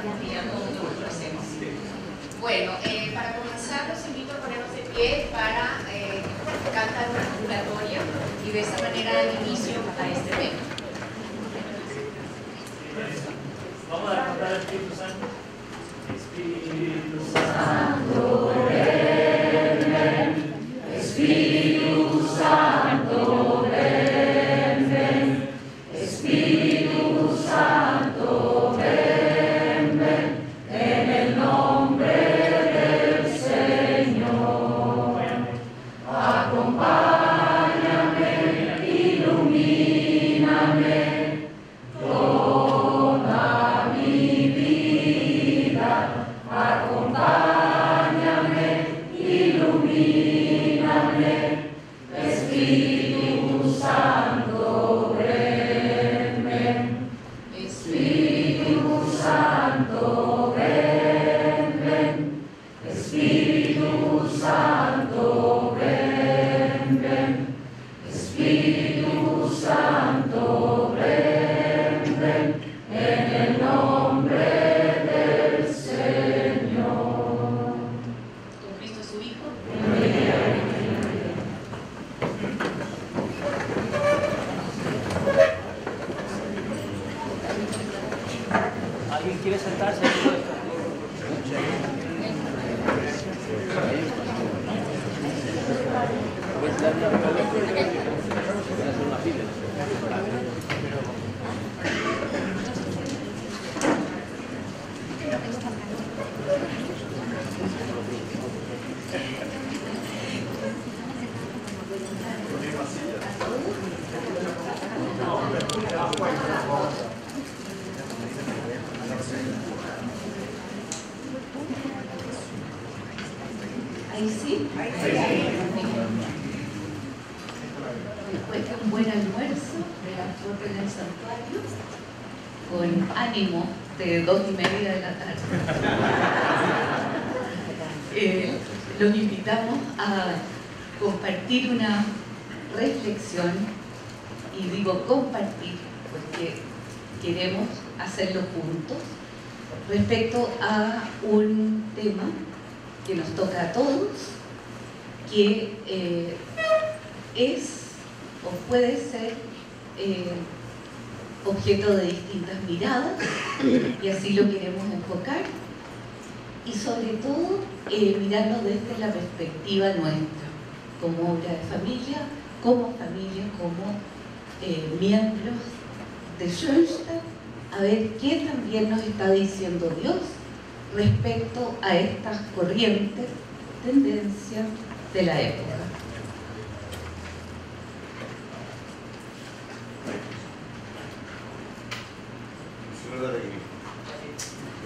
estamos pidiendo que lo hacemos. Bueno, para comenzar los invito a ponernos de pie para cantar una convocatoria y de esa manera dar inicio a este evento. Vamos a cantar al Espíritu Santo. Espíritu Santo, ven, ven. Espíritu Santo, ven, ven. Espíritu Santo, ven, ven. En el nombre del Señor. Acompáñame, ilumíname. Toda mi vida, acompáñame, ilumíname, Espíritu Santo, ven, ven. Espíritu Santo, ven, ven. Espíritu Santo, ven, ven. Espíritu Santo, ven, ven. En el nombre del Señor. Con Cristo su Hijo. ¿Alguien quiere sentarse? Ahí sí. Después de un buen almuerzo de las 4 en el santuario, con ánimo de 2:30 de la tarde, los invitamos a compartir una reflexión, y digo compartir porque queremos hacerlo juntos, respecto a un tema que nos toca a todos, que es o puede ser objeto de distintas miradas, y así lo queremos enfocar, y sobre todo mirarlo desde la perspectiva nuestra, como obra de familia, como miembros de Schoenstatt, a ver qué también nos está diciendo Dios respecto a estas corrientes, tendencias de la época.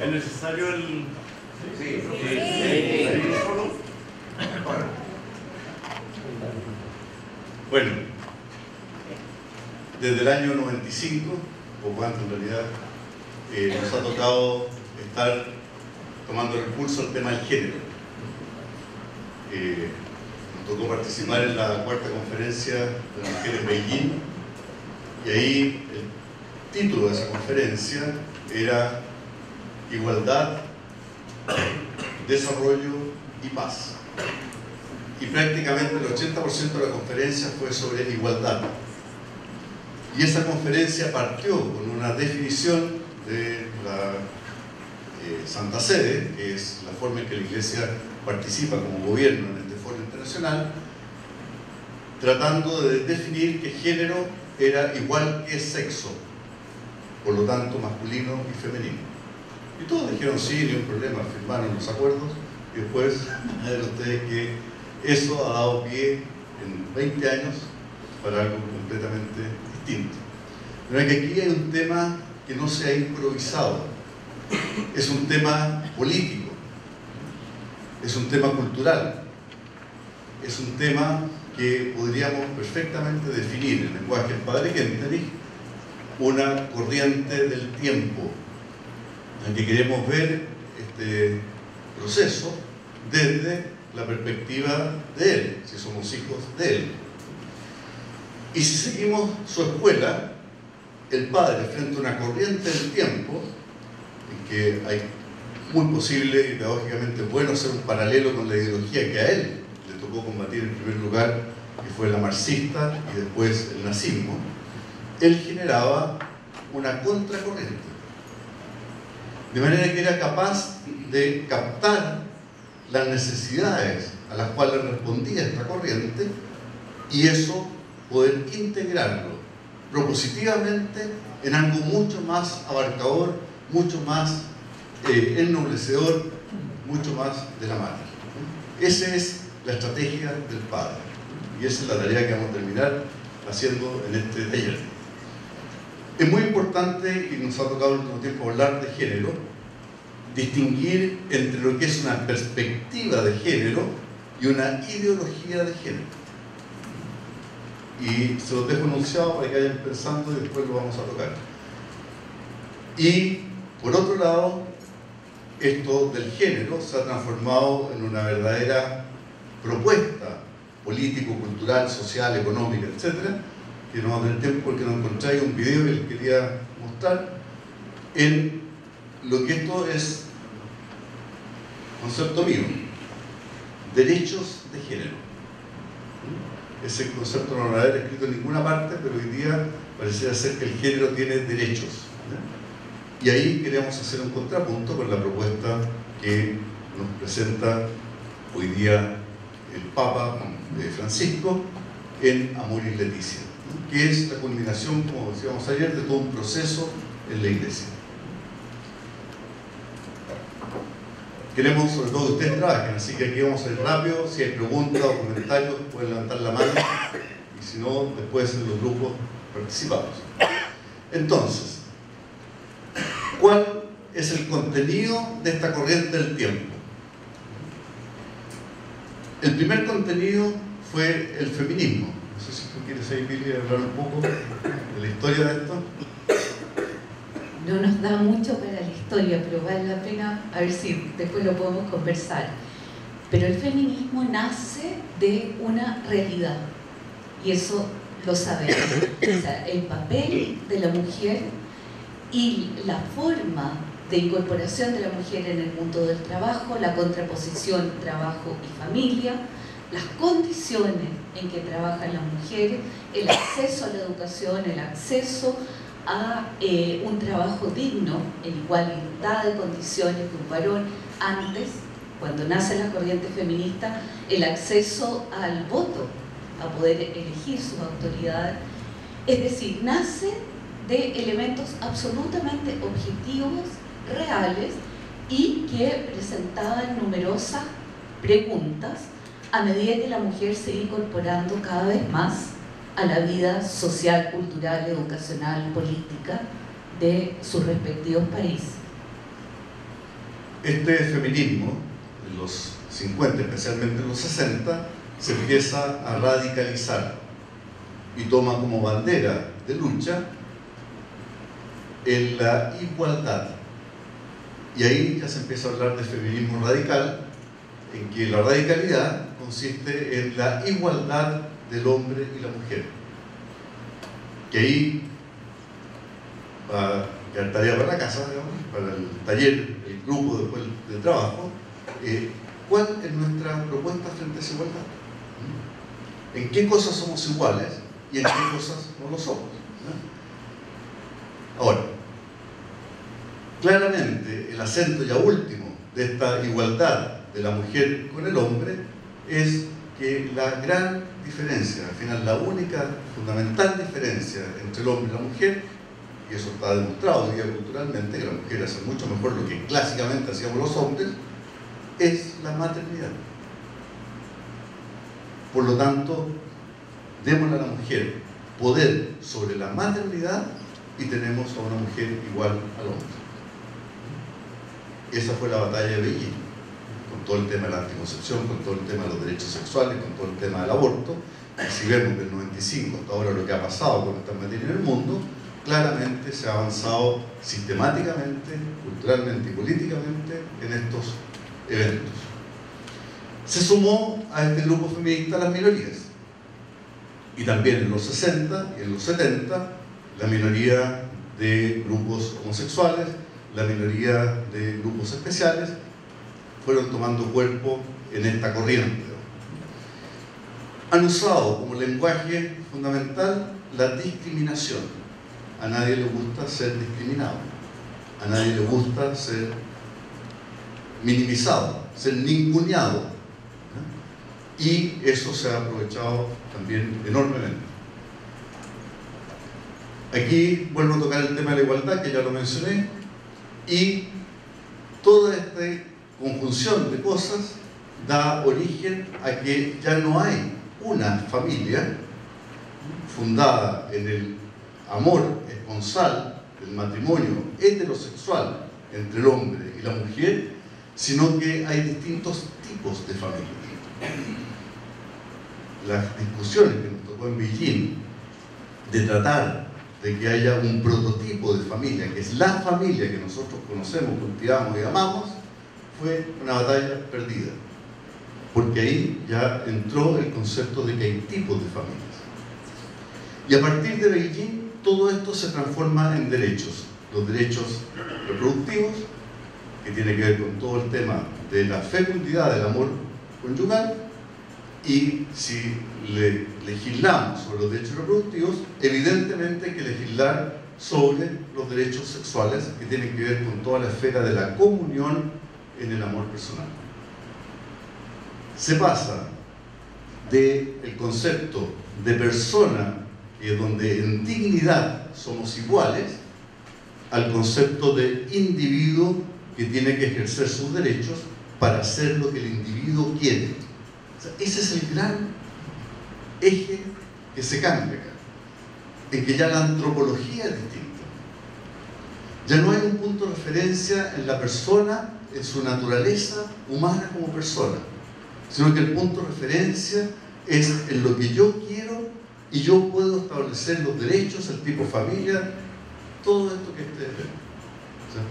¿Es necesario el...? Sí. Bueno, desde el año 95, poco antes en realidad, nos ha tocado estar tomando impulso al tema del género. Nos tocó participar en la 4ª conferencia de la mujer en Beijing, y ahí el título de esa conferencia era Igualdad, Desarrollo y Paz. Y prácticamente el 80% de la conferencia fue sobre igualdad. Y esa conferencia partió con una definición de la Santa Sede, que es la forma en que la Iglesia participa como gobierno en este foro internacional, tratando de definir que género era igual que sexo, por lo tanto masculino y femenino. Y todos dijeron sí, ni un problema, firmaron los acuerdos, y después ver ustedes que eso ha dado pie en 20 años para algo completamente distinto. Pero es que aquí hay un tema que no se ha improvisado, es un tema político, es un tema cultural, es un tema que podríamos perfectamente definir en el lenguaje del padre Kentenich, una corriente del tiempo, en que queremos ver este proceso desde la perspectiva de él, si somos hijos de él. Y si seguimos su escuela, el padre, frente a una corriente del tiempo, en que hay muy posible y pedagógicamente bueno hacer un paralelo con la ideología que a él le tocó combatir en primer lugar, que fue la marxista y después el nazismo. Él generaba una contracorriente, de manera que era capaz de captar las necesidades a las cuales respondía esta corriente y eso poder integrarlo propositivamente en algo mucho más abarcador, mucho más ennoblecedor, mucho más de la madre. Esa es la estrategia del padre y esa es la tarea que vamos a terminar haciendo en este taller. Es muy importante, y nos ha tocado en el último tiempo hablar de género, distinguir entre lo que es una perspectiva de género y una ideología de género. Y se los dejo enunciado para que vayan pensando y después lo vamos a tocar. Y por otro lado, esto del género se ha transformado en una verdadera propuesta político, cultural, social, económica, etcétera, que no va a tener tiempo porque no encontráis un video que les quería mostrar, en lo que esto es concepto mío, derechos de género. Ese concepto no lo haber escrito en ninguna parte, pero hoy día pareciera ser que el género tiene derechos. Y ahí queremos hacer un contrapunto con la propuesta que nos presenta hoy día el Papa Francisco en Amoris Laetitia, que es la culminación, como decíamos ayer, de todo un proceso en la Iglesia. Queremos sobre todo que ustedes trabajen, así que aquí vamos a ir rápido. Si hay preguntas o comentarios pueden levantar la mano y si no, después en los grupos participamos. Entonces, ¿cuál es el contenido de esta corriente del tiempo? El primer contenido fue el feminismo. No sé si tú quieres ahí, Pili, hablar un poco de la historia de esto. No nos da mucho para la historia, pero vale la pena, a ver si después lo podemos conversar. Pero el feminismo nace de una realidad, y eso lo sabemos. O sea, el papel de la mujer y la forma de incorporación de la mujer en el mundo del trabajo, la contraposición trabajo y familia, las condiciones en que trabajan las mujeres, el acceso a la educación, el acceso a un trabajo digno, en igualdad de condiciones que un varón. Antes, cuando nace la corriente feminista, el acceso al voto, a poder elegir sus autoridades, es decir, nace de elementos absolutamente objetivos, reales, y que presentaban numerosas preguntas a medida que la mujer se iba incorporando cada vez más a la vida social, cultural, educacional, política de sus respectivos países. Este feminismo, en los 50, especialmente en los 60, se empieza a radicalizar y toma como bandera de lucha en la igualdad. Y ahí ya se empieza a hablar de feminismo radical, en que la radicalidad consiste en la igualdad del hombre y la mujer. Que ahí va a quedar tarea para la casa, digamos, para el taller, el grupo después del trabajo. ¿Cuál es nuestra propuesta frente a esa igualdad? ¿En qué cosas somos iguales y en qué cosas no lo somos? Ahora, claramente el acento ya último de esta igualdad de la mujer con el hombre es que la gran diferencia, al final la única fundamental diferencia entre el hombre y la mujer, y eso está demostrado hoy día culturalmente, que la mujer hace mucho mejor lo que clásicamente hacíamos los hombres, es la maternidad. Por lo tanto, démosle a la mujer poder sobre la maternidad y tenemos a una mujer igual al hombre. Esa fue la batalla de Beijing, con todo el tema de la anticoncepción, con todo el tema de los derechos sexuales, con todo el tema del aborto. Y si vemos del 95 hasta ahora lo que ha pasado con esta materia en el mundo, claramente se ha avanzado sistemáticamente, culturalmente y políticamente en estos eventos. Se sumó a este grupo feminista las minorías, y también en los 60 y en los 70 la minoría de grupos homosexuales, la minoría de grupos especiales fueron tomando cuerpo en esta corriente. Han usado como lenguaje fundamental la discriminación. A nadie le gusta ser discriminado, a nadie le gusta ser minimizado, ser ninguneado, ¿no? Y eso se ha aprovechado también enormemente. Aquí vuelvo a tocar el tema de la igualdad, que ya lo mencioné, y toda esta conjunción de cosas da origen a que ya no hay una familia fundada en el amor esponsal, el matrimonio heterosexual entre el hombre y la mujer, sino que hay distintos tipos de familias. Las discusiones que nos tocó en Beijing de tratar de que haya un prototipo de familia, que es la familia que nosotros conocemos, cultivamos y amamos, fue una batalla perdida, porque ahí ya entró el concepto de que hay tipos de familias. Y a partir de Beijing, todo esto se transforma en derechos. Los derechos reproductivos, que tiene que ver con todo el tema de la fecundidad del amor conyugal, y si legislamos sobre los derechos reproductivos, evidentemente hay que legislar sobre los derechos sexuales, que tienen que ver con toda la esfera de la comunión en el amor personal. Se pasa del concepto de persona, que es donde en dignidad somos iguales, al concepto de individuo que tiene que ejercer sus derechos para hacer lo que el individuo quiere. O sea, ese es el gran eje que se cambia acá, en que ya la antropología es distinta. Ya no hay un punto de referencia en la persona, en su naturaleza humana como persona, sino que el punto de referencia es en lo que yo quiero, y yo puedo establecer los derechos, el tipo familia, todo esto que ustedes ven. O sea,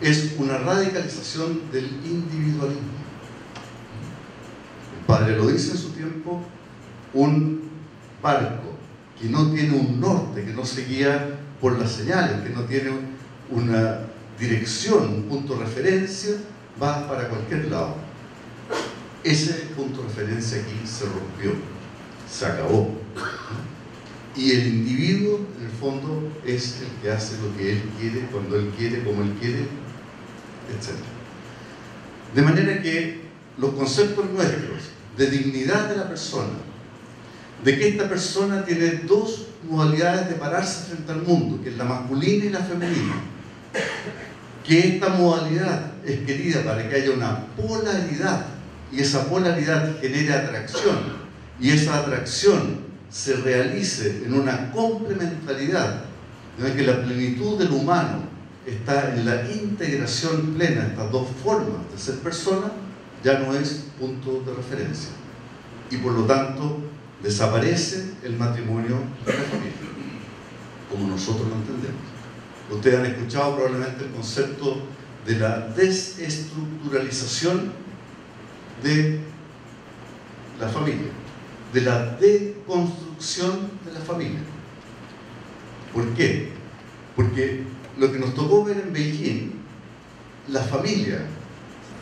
es una radicalización del individualismo. El padre lo dice en su tiempo: un barco que no tiene un norte, que no se guía por las señales, que no tiene una dirección, un punto de referencia, va para cualquier lado. Ese punto de referencia aquí se rompió, se acabó. Y el individuo, en el fondo, es el que hace lo que él quiere, cuando él quiere, como él quiere, etc. De manera que los conceptos nuestros de dignidad de la persona, de que esta persona tiene dos modalidades de pararse frente al mundo, que es la masculina y la femenina, que esta modalidad es querida para que haya una polaridad, y esa polaridad genere atracción, y esa atracción se realice en una complementariedad, de que la plenitud del humano está en la integración plena de estas dos formas de ser persona, ya no es punto de referencia, y por lo tanto desaparece el matrimonio de la familia, como nosotros lo entendemos. Ustedes han escuchado probablemente el concepto de la desestructuralización de la familia, de la deconstrucción de la familia. ¿Por qué? Porque lo que nos tocó ver en Beijing, la familia,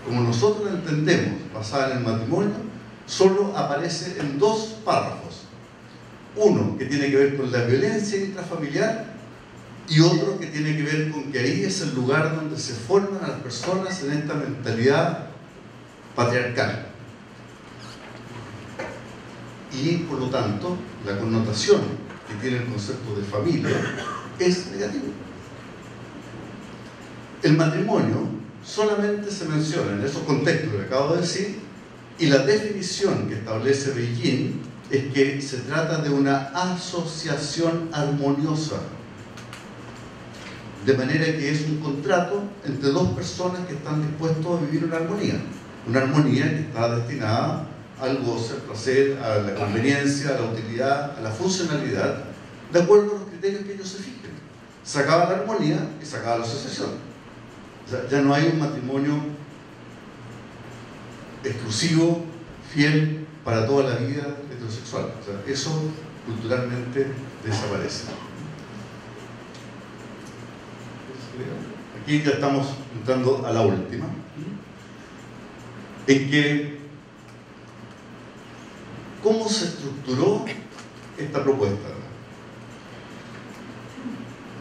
como nosotros la entendemos, basada en el matrimonio, solo aparece en dos párrafos. Uno que tiene que ver con la violencia intrafamiliar, y otro que tiene que ver con que ahí es el lugar donde se forman a las personas en esta mentalidad patriarcal. Y por lo tanto, la connotación que tiene el concepto de familia es negativa. El matrimonio solamente se menciona en esos contextos que acabo de decir, y la definición que establece Beijing es que se trata de una asociación armoniosa, de manera que es un contrato entre dos personas que están dispuestos a vivir una armonía que está destinada al goce, al placer, a la conveniencia, a la utilidad, a la funcionalidad, de acuerdo a los criterios que ellos se fijen. Se acaba la armonía y se acaba la asociación. O sea, ya no hay un matrimonio exclusivo, fiel para toda la vida heterosexual. O sea, eso culturalmente desaparece. aquí ya estamos entrando a la última, en que ¿cómo se estructuró esta propuesta?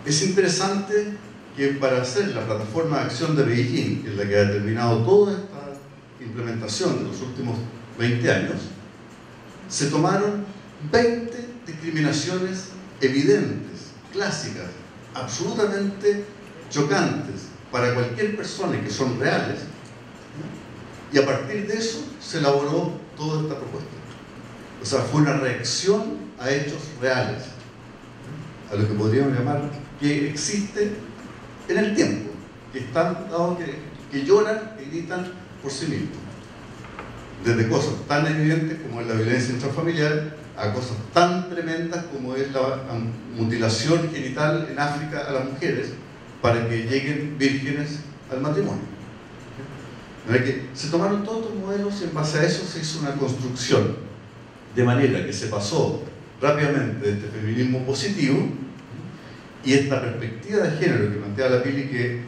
Es interesante que para hacer la plataforma de acción de Beijing, que es la que ha determinado toda esta implementación de los últimos 20 años, se tomaron 20 discriminaciones evidentes, clásicas, absolutamente chocantes para cualquier persona y que son reales, y a partir de eso se elaboró toda esta propuesta. O sea, fue una reacción a hechos reales, a lo que podríamos llamar que existe en el tiempo, que están dados que lloran y gritan por sí mismos. Desde cosas tan evidentes como es la violencia intrafamiliar a cosas tan tremendas como es la mutilación genital en África a las mujeres para que lleguen vírgenes al matrimonio. Que se tomaron todos estos modelos y en base a eso se hizo una construcción, de manera que se pasó rápidamente de este feminismo positivo y esta perspectiva de género que plantea la Pili, que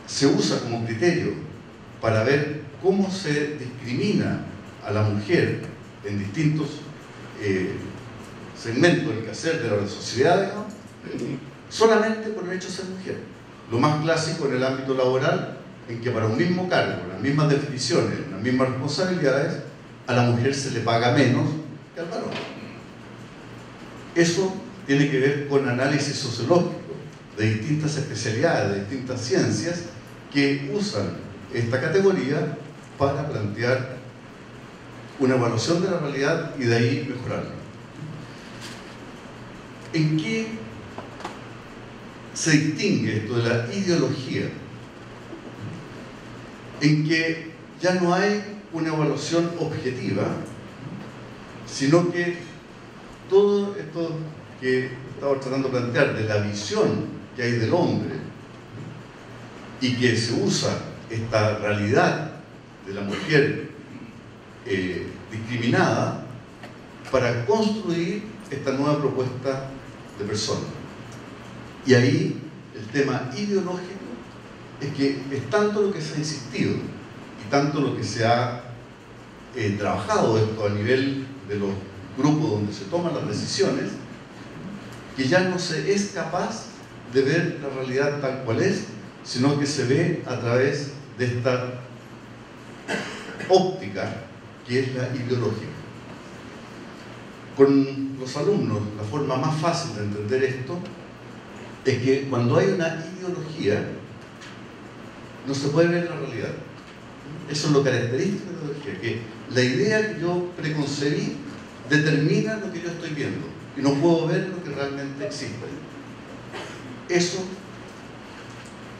se usa como criterio para ver cómo se discrimina a la mujer en distintos segmentos del quehacer de la sociedad, digamos, solamente por el hecho de ser mujer. Lo más clásico en el ámbito laboral, en que para un mismo cargo, las mismas definiciones, las mismas responsabilidades, a la mujer se le paga menos que al varón. Eso tiene que ver con análisis sociológico de distintas especialidades, de distintas ciencias que usan esta categoría para plantear una evaluación de la realidad y de ahí mejorarla. ¿En qué se distingue esto de la ideología? En que ya no hay una evaluación objetiva, sino que todo esto que estaba tratando de plantear de la visión que hay del hombre y que se usa esta realidad de la mujer discriminada para construir esta nueva propuesta de persona. Y ahí el tema ideológico es que es tanto lo que se ha insistido y tanto lo que se ha trabajado esto a nivel de los grupos donde se toman las decisiones, que ya no se es capaz de ver la realidad tal cual es, sino que se ve a través de esta óptica que es la ideológica. Con los alumnos, la forma más fácil de entender esto es que cuando hay una ideología no se puede ver la realidad. Eso es lo característico de la ideología, que la idea que yo preconcebí determina lo que yo estoy viendo y no puedo ver lo que realmente existe. Eso,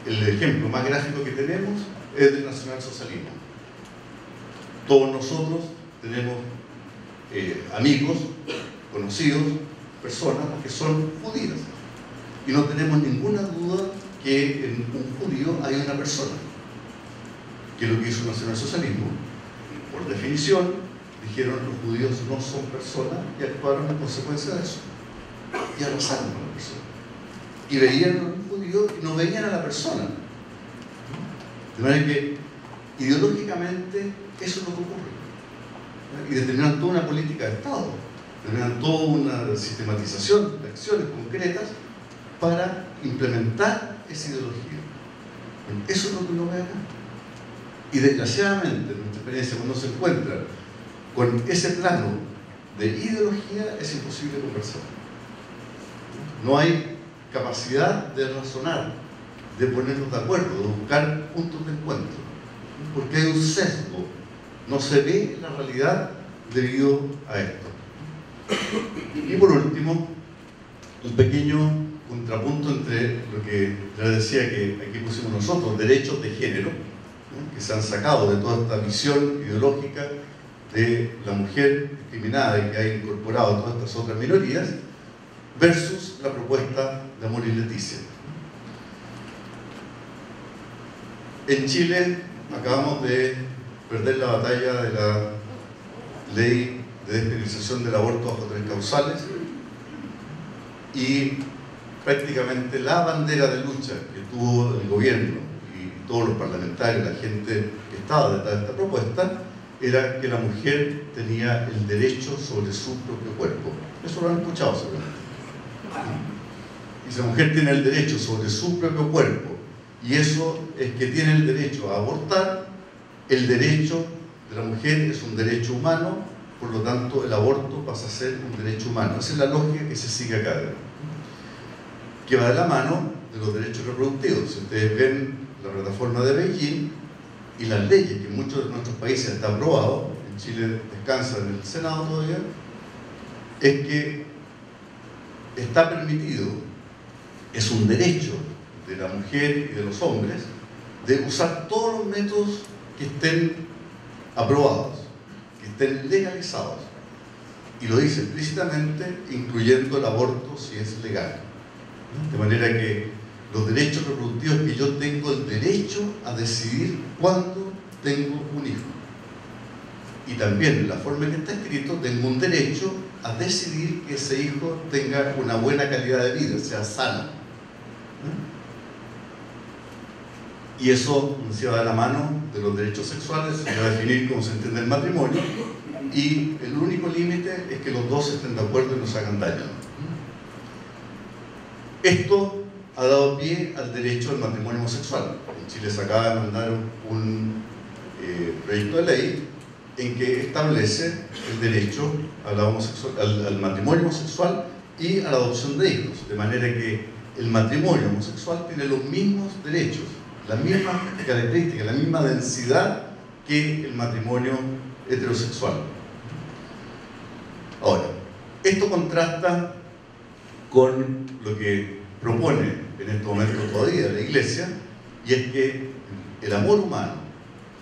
el ejemplo más gráfico que tenemos es del nacionalsocialismo. Todos nosotros tenemos amigos, conocidos, personas que son judías y no tenemos ninguna duda que en un judío hay una persona, que es lo que hizo el nacionalsocialismo. Por definición, dijeron los judíos no son personas y actuaron en consecuencia de eso. Y arrasaron a la persona. Y veían a un judío y no veían a la persona. De manera que ideológicamente eso es lo que ocurre. Y determinan toda una política de Estado, determinan toda una sistematización de acciones concretas para implementar esa ideología. Eso es lo que uno ve acá. Y desgraciadamente, en nuestra experiencia, cuando se encuentra con ese plano de ideología, es imposible conversar. No hay capacidad de razonar, de ponernos de acuerdo, de buscar puntos de encuentro, porque hay un sesgo. No se ve la realidad debido a esto. Y por último, un pequeño contrapunto entre lo que les decía que aquí pusimos nosotros, derechos de género, ¿no?, que se han sacado de toda esta visión ideológica de la mujer discriminada y que ha incorporado todas estas otras minorías, versus la propuesta de Amor y Leticia. En Chile acabamos de perder la batalla de la ley de despenalización del aborto bajo 3 causales y prácticamente la bandera de lucha que tuvo el gobierno y todos los parlamentarios, la gente que estaba detrás de esta propuesta, era que la mujer tenía el derecho sobre su propio cuerpo. Eso lo han escuchado seguramente. Y si la mujer tiene el derecho sobre su propio cuerpo, y eso es que tiene el derecho a abortar, el derecho de la mujer es un derecho humano, por lo tanto el aborto pasa a ser un derecho humano. Esa es la lógica que se sigue acá, que va de la mano de los derechos reproductivos. Si ustedes ven la plataforma de Beijing y las leyes que en muchos de nuestros países están aprobadas, en Chile descansa en el Senado todavía, es que está permitido, es un derecho de la mujer y de los hombres, de usar todos los métodos que estén aprobados, que estén legalizados. Y lo dice explícitamente, incluyendo el aborto si es legal. De manera que los derechos reproductivos, que yo tengo el derecho a decidir cuándo tengo un hijo. Y también, en la forma en que está escrito, tengo un derecho a decidir que ese hijo tenga una buena calidad de vida, sea sano. Y eso se va de la mano de los derechos sexuales, se va a definir cómo se entiende el matrimonio, y el único límite es que los dos estén de acuerdo y no se hagan daño. Esto ha dado pie al derecho al matrimonio homosexual. En Chile se acaba de mandar un proyecto de ley en que establece el derecho a al matrimonio homosexual y a la adopción de hijos, de manera que el matrimonio homosexual tiene los mismos derechos, las mismas características, la misma densidad que el matrimonio heterosexual. Ahora, esto contrasta con lo que propone en este momento todavía la Iglesia, y es que el amor humano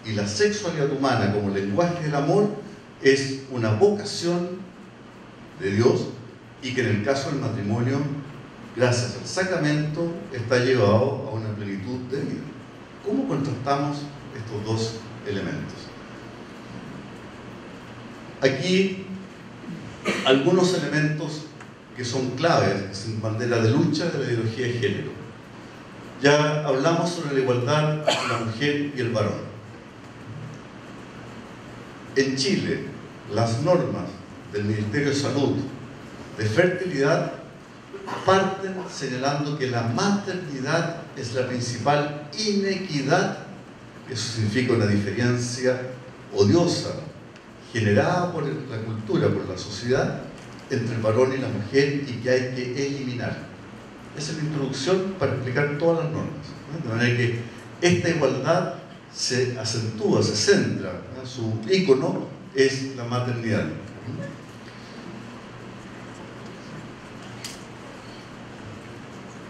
y la sexualidad humana como lenguaje del amor es una vocación de Dios, y que en el caso del matrimonio, gracias al sacramento, está llevado a una plenitud de vida. ¿Cómo contrastamos estos dos elementos? Aquí algunos elementos que son claves, que son bandera de lucha de la ideología de género. Ya hablamos sobre la igualdad entre la mujer y el varón. En Chile, las normas del Ministerio de Salud de fertilidad parten señalando que la maternidad es la principal inequidad, eso significa una diferencia odiosa generada por la cultura, por la sociedad, entre el varón y la mujer, y que hay que eliminar. Esa es la introducción para explicar todas las normas, ¿no? De manera que esta igualdad se acentúa, se centra, ¿no? Su ícono es la maternidad.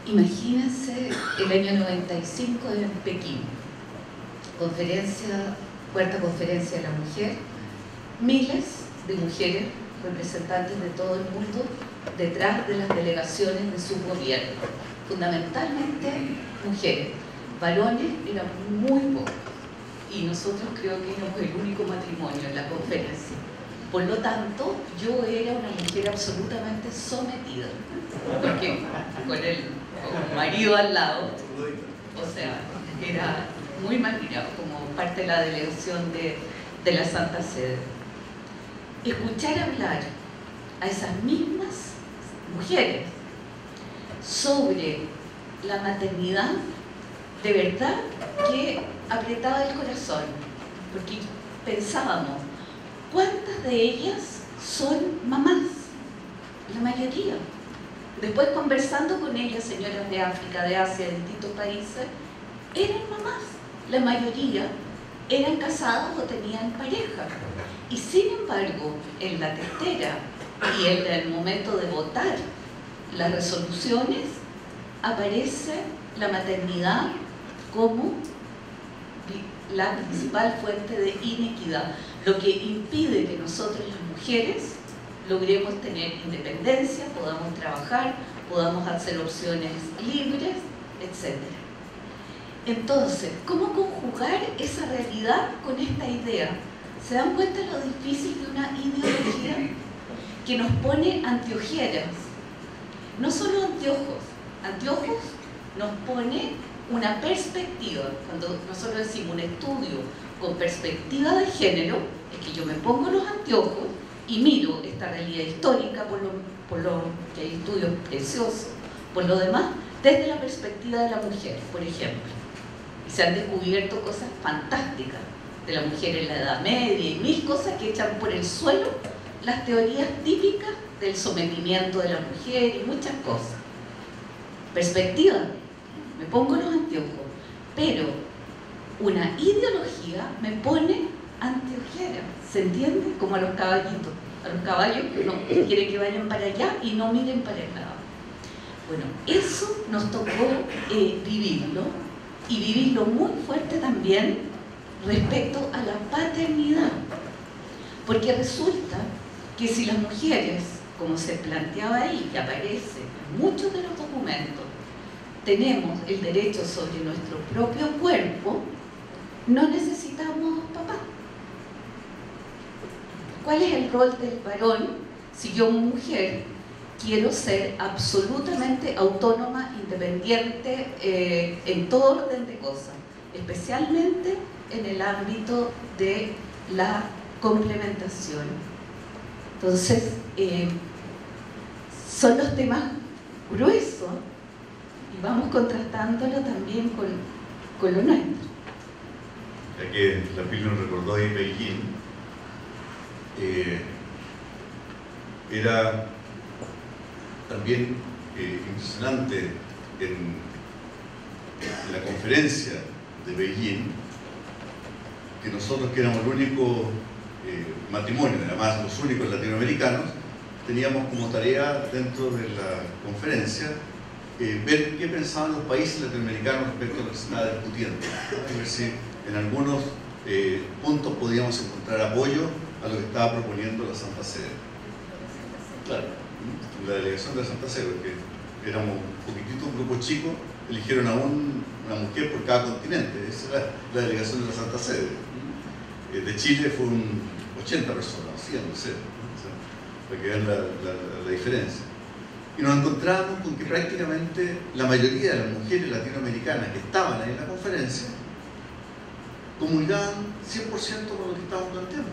Imagínense el año 95 en Pekín, cuarta conferencia de la mujer, miles de mujeres, representantes de todo el mundo, detrás de las delegaciones de su gobierno, fundamentalmente mujeres. Varones eran muy pocos, y nosotros creo que éramos el único matrimonio en la conferencia. Por lo tanto, yo era una mujer absolutamente sometida, porque con el marido al lado, o sea, era muy mal mirado como parte de la delegación de la Santa Sede. Escuchar hablar a esas mismas mujeres sobre la maternidad, de verdad que apretaba el corazón, porque pensábamos, ¿cuántas de ellas son mamás? La mayoría. Después, conversando con ellas, señoras de África, de Asia, de distintos países, eran mamás. La mayoría eran casadas o tenían pareja. Y sin embargo, en la testera y en el momento de votar las resoluciones, aparece la maternidad como la principal fuente de inequidad, lo que impide que nosotros las mujeres logremos tener independencia, podamos trabajar, podamos hacer opciones libres, etc. Entonces, ¿cómo conjugar esa realidad con esta idea? ¿Se dan cuenta de lo difícil de una ideología que nos pone anteojeras? No solo anteojos, anteojos nos pone una perspectiva. Cuando nosotros decimos un estudio con perspectiva de género, es que yo me pongo los anteojos y miro esta realidad histórica, por lo que hay estudios preciosos, por lo demás, desde la perspectiva de la mujer, por ejemplo. Y se han descubierto cosas fantásticas de la mujer en la Edad Media y mil cosas que echan por el suelo las teorías típicas del sometimiento de la mujer y muchas cosas. Perspectiva, me pongo los anteojos, pero una ideología me pone anteojera, ¿se entiende? Como a los caballitos. A los caballos no quiere que vayan para allá y no miren para el lado. Bueno, eso nos tocó vivirlo, y vivirlo muy fuerte también respecto a la paternidad. Porque resulta que si las mujeres, como se planteaba ahí, que aparece en muchos de los documentos, tenemos el derecho sobre nuestro propio cuerpo, no necesitamos papá. ¿Cuál es el rol del varón si yo, mujer, quiero ser absolutamente autónoma, independiente en todo orden de cosas, especialmente en el ámbito de la complementación? Entonces, son los temas gruesos y vamos contrastándolo también con lo nuestro. Ya que la Pili nos recordó ahí Beijing, era también impresionante en la conferencia de Beijing que nosotros, que éramos el único matrimonio, además los únicos latinoamericanos, teníamos como tarea dentro de la conferencia ver qué pensaban los países latinoamericanos respecto a lo que se estaba discutiendo, ¿no? Y ver si en algunos puntos podíamos encontrar apoyo a lo que estaba proponiendo la Santa Sede. Claro, la delegación de la Santa Sede, porque éramos un poquitito, un grupo chico, eligieron a una mujer por cada continente. Esa era la delegación de la Santa Sede. De Chile fue un 80 personas, 100, no sé, para que vean la diferencia. Y nos encontramos con que prácticamente la mayoría de las mujeres latinoamericanas que estaban ahí en la conferencia comulgaban 100% con lo que estábamos planteando.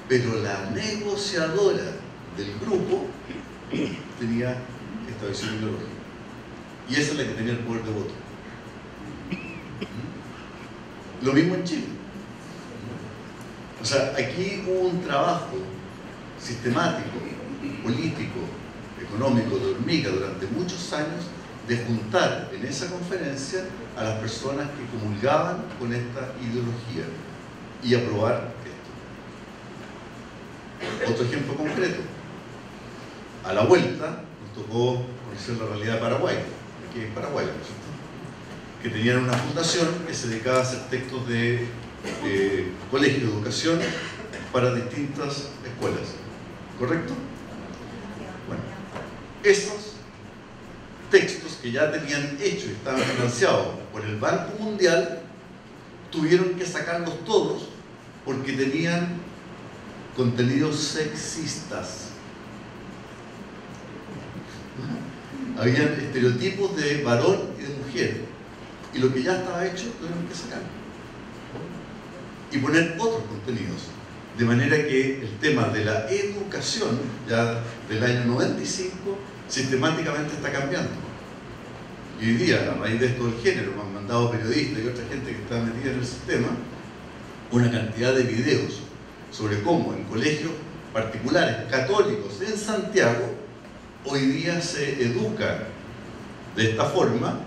Pero la negociadora del grupo tenía esta visión ideológica. Y esa es la que tenía el poder de voto. Lo mismo en Chile. O sea, aquí hubo un trabajo sistemático, político, económico, de hormiga durante muchos años, de juntar en esa conferencia a las personas que comulgaban con esta ideología y aprobar esto. Otro ejemplo concreto. A la vuelta nos tocó conocer la realidad de Paraguay, aquí en Paraguay, ¿no es cierto?, que tenían una fundación que se dedicaba a hacer textos de colegio de educación para distintas escuelas. ¿Correcto? Bueno, estos textos que ya tenían hecho y estaban financiados por el Banco Mundial, tuvieron que sacarlos todos porque tenían contenidos sexistas. Habían estereotipos de varón y de mujer, y lo que ya estaba hecho tuvieron que sacarlo y poner otros contenidos, de manera que el tema de la educación ya del año 95 sistemáticamente está cambiando. Y hoy día, a raíz de esto del género, me han mandado periodistas y otra gente que está metida en el sistema una cantidad de videos sobre cómo en colegios particulares católicos en Santiago hoy día se educa de esta forma,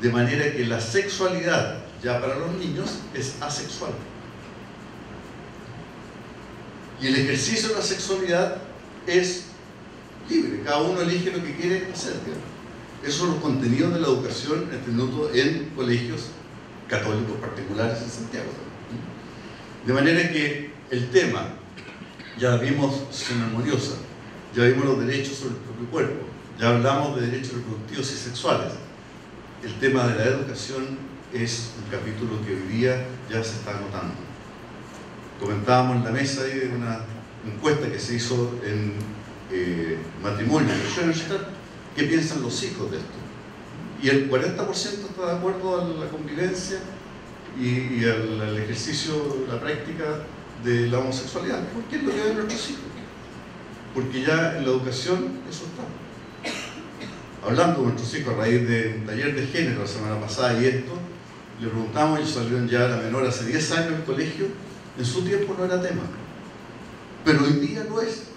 de manera que la sexualidad ya para los niños es asexual. Y el ejercicio de la sexualidad es libre, cada uno elige lo que quiere hacer. Esos son los contenidos de la educación en este minuto en colegios católicos particulares en Santiago. De manera que el tema, ya vimos Sesión Armoniosa, ya vimos los derechos sobre el propio cuerpo, ya hablamos de derechos reproductivos y sexuales. El tema de la educación es un capítulo que hoy día ya se está notando. Comentábamos en la mesa ahí de una encuesta que se hizo en matrimonio de Schoenstatt, qué piensan los hijos de esto. Y el 40% está de acuerdo a la convivencia y al ejercicio, la práctica de la homosexualidad. ¿Por qué lo llevan nuestros hijos? Porque ya en la educación eso está. Hablando con nuestros hijos a raíz de un taller de género la semana pasada y esto, le preguntamos, ellos salieron ya, la menor hace 10 años en colegio, en su tiempo no era tema, pero hoy día lo es.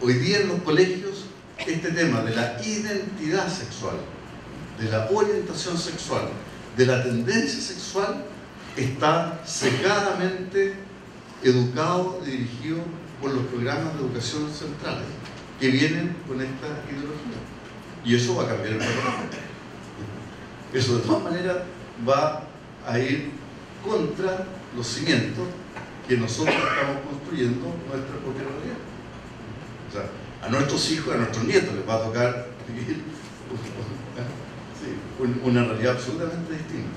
Hoy día en los colegios este tema de la identidad sexual, de la orientación sexual, de la tendencia sexual, está secadamente educado y dirigido por los programas de educación centrales que vienen con esta ideología. Y eso va a cambiar el panorama. Eso de todas maneras va a ir contra los cimientos que nosotros estamos construyendo nuestra propia realidad. O sea, a nuestros hijos, a nuestros nietos les va a tocar vivir una realidad absolutamente distinta.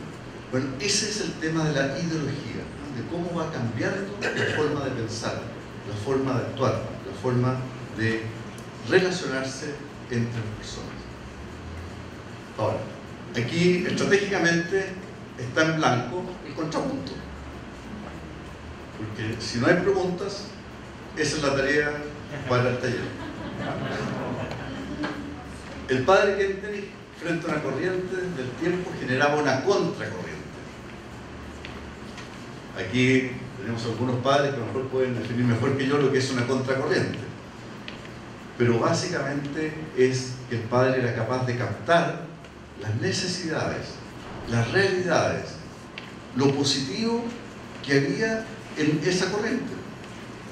Bueno, ese es el tema de la ideología, ¿no? De cómo va cambiando la forma de pensar, la forma de actuar, la forma de relacionarse entre las personas. Ahora, aquí estratégicamente está en blanco el contrapunto, porque si no hay preguntas, esa es la tarea para el taller. El padre Kennedy, frente a una corriente del tiempo, generaba una contracorriente. Aquí tenemos algunos padres que a lo mejor pueden definir mejor que yo lo que es una contracorriente, pero básicamente es que el padre era capaz de captar las necesidades, las realidades, lo positivo que había en esa corriente.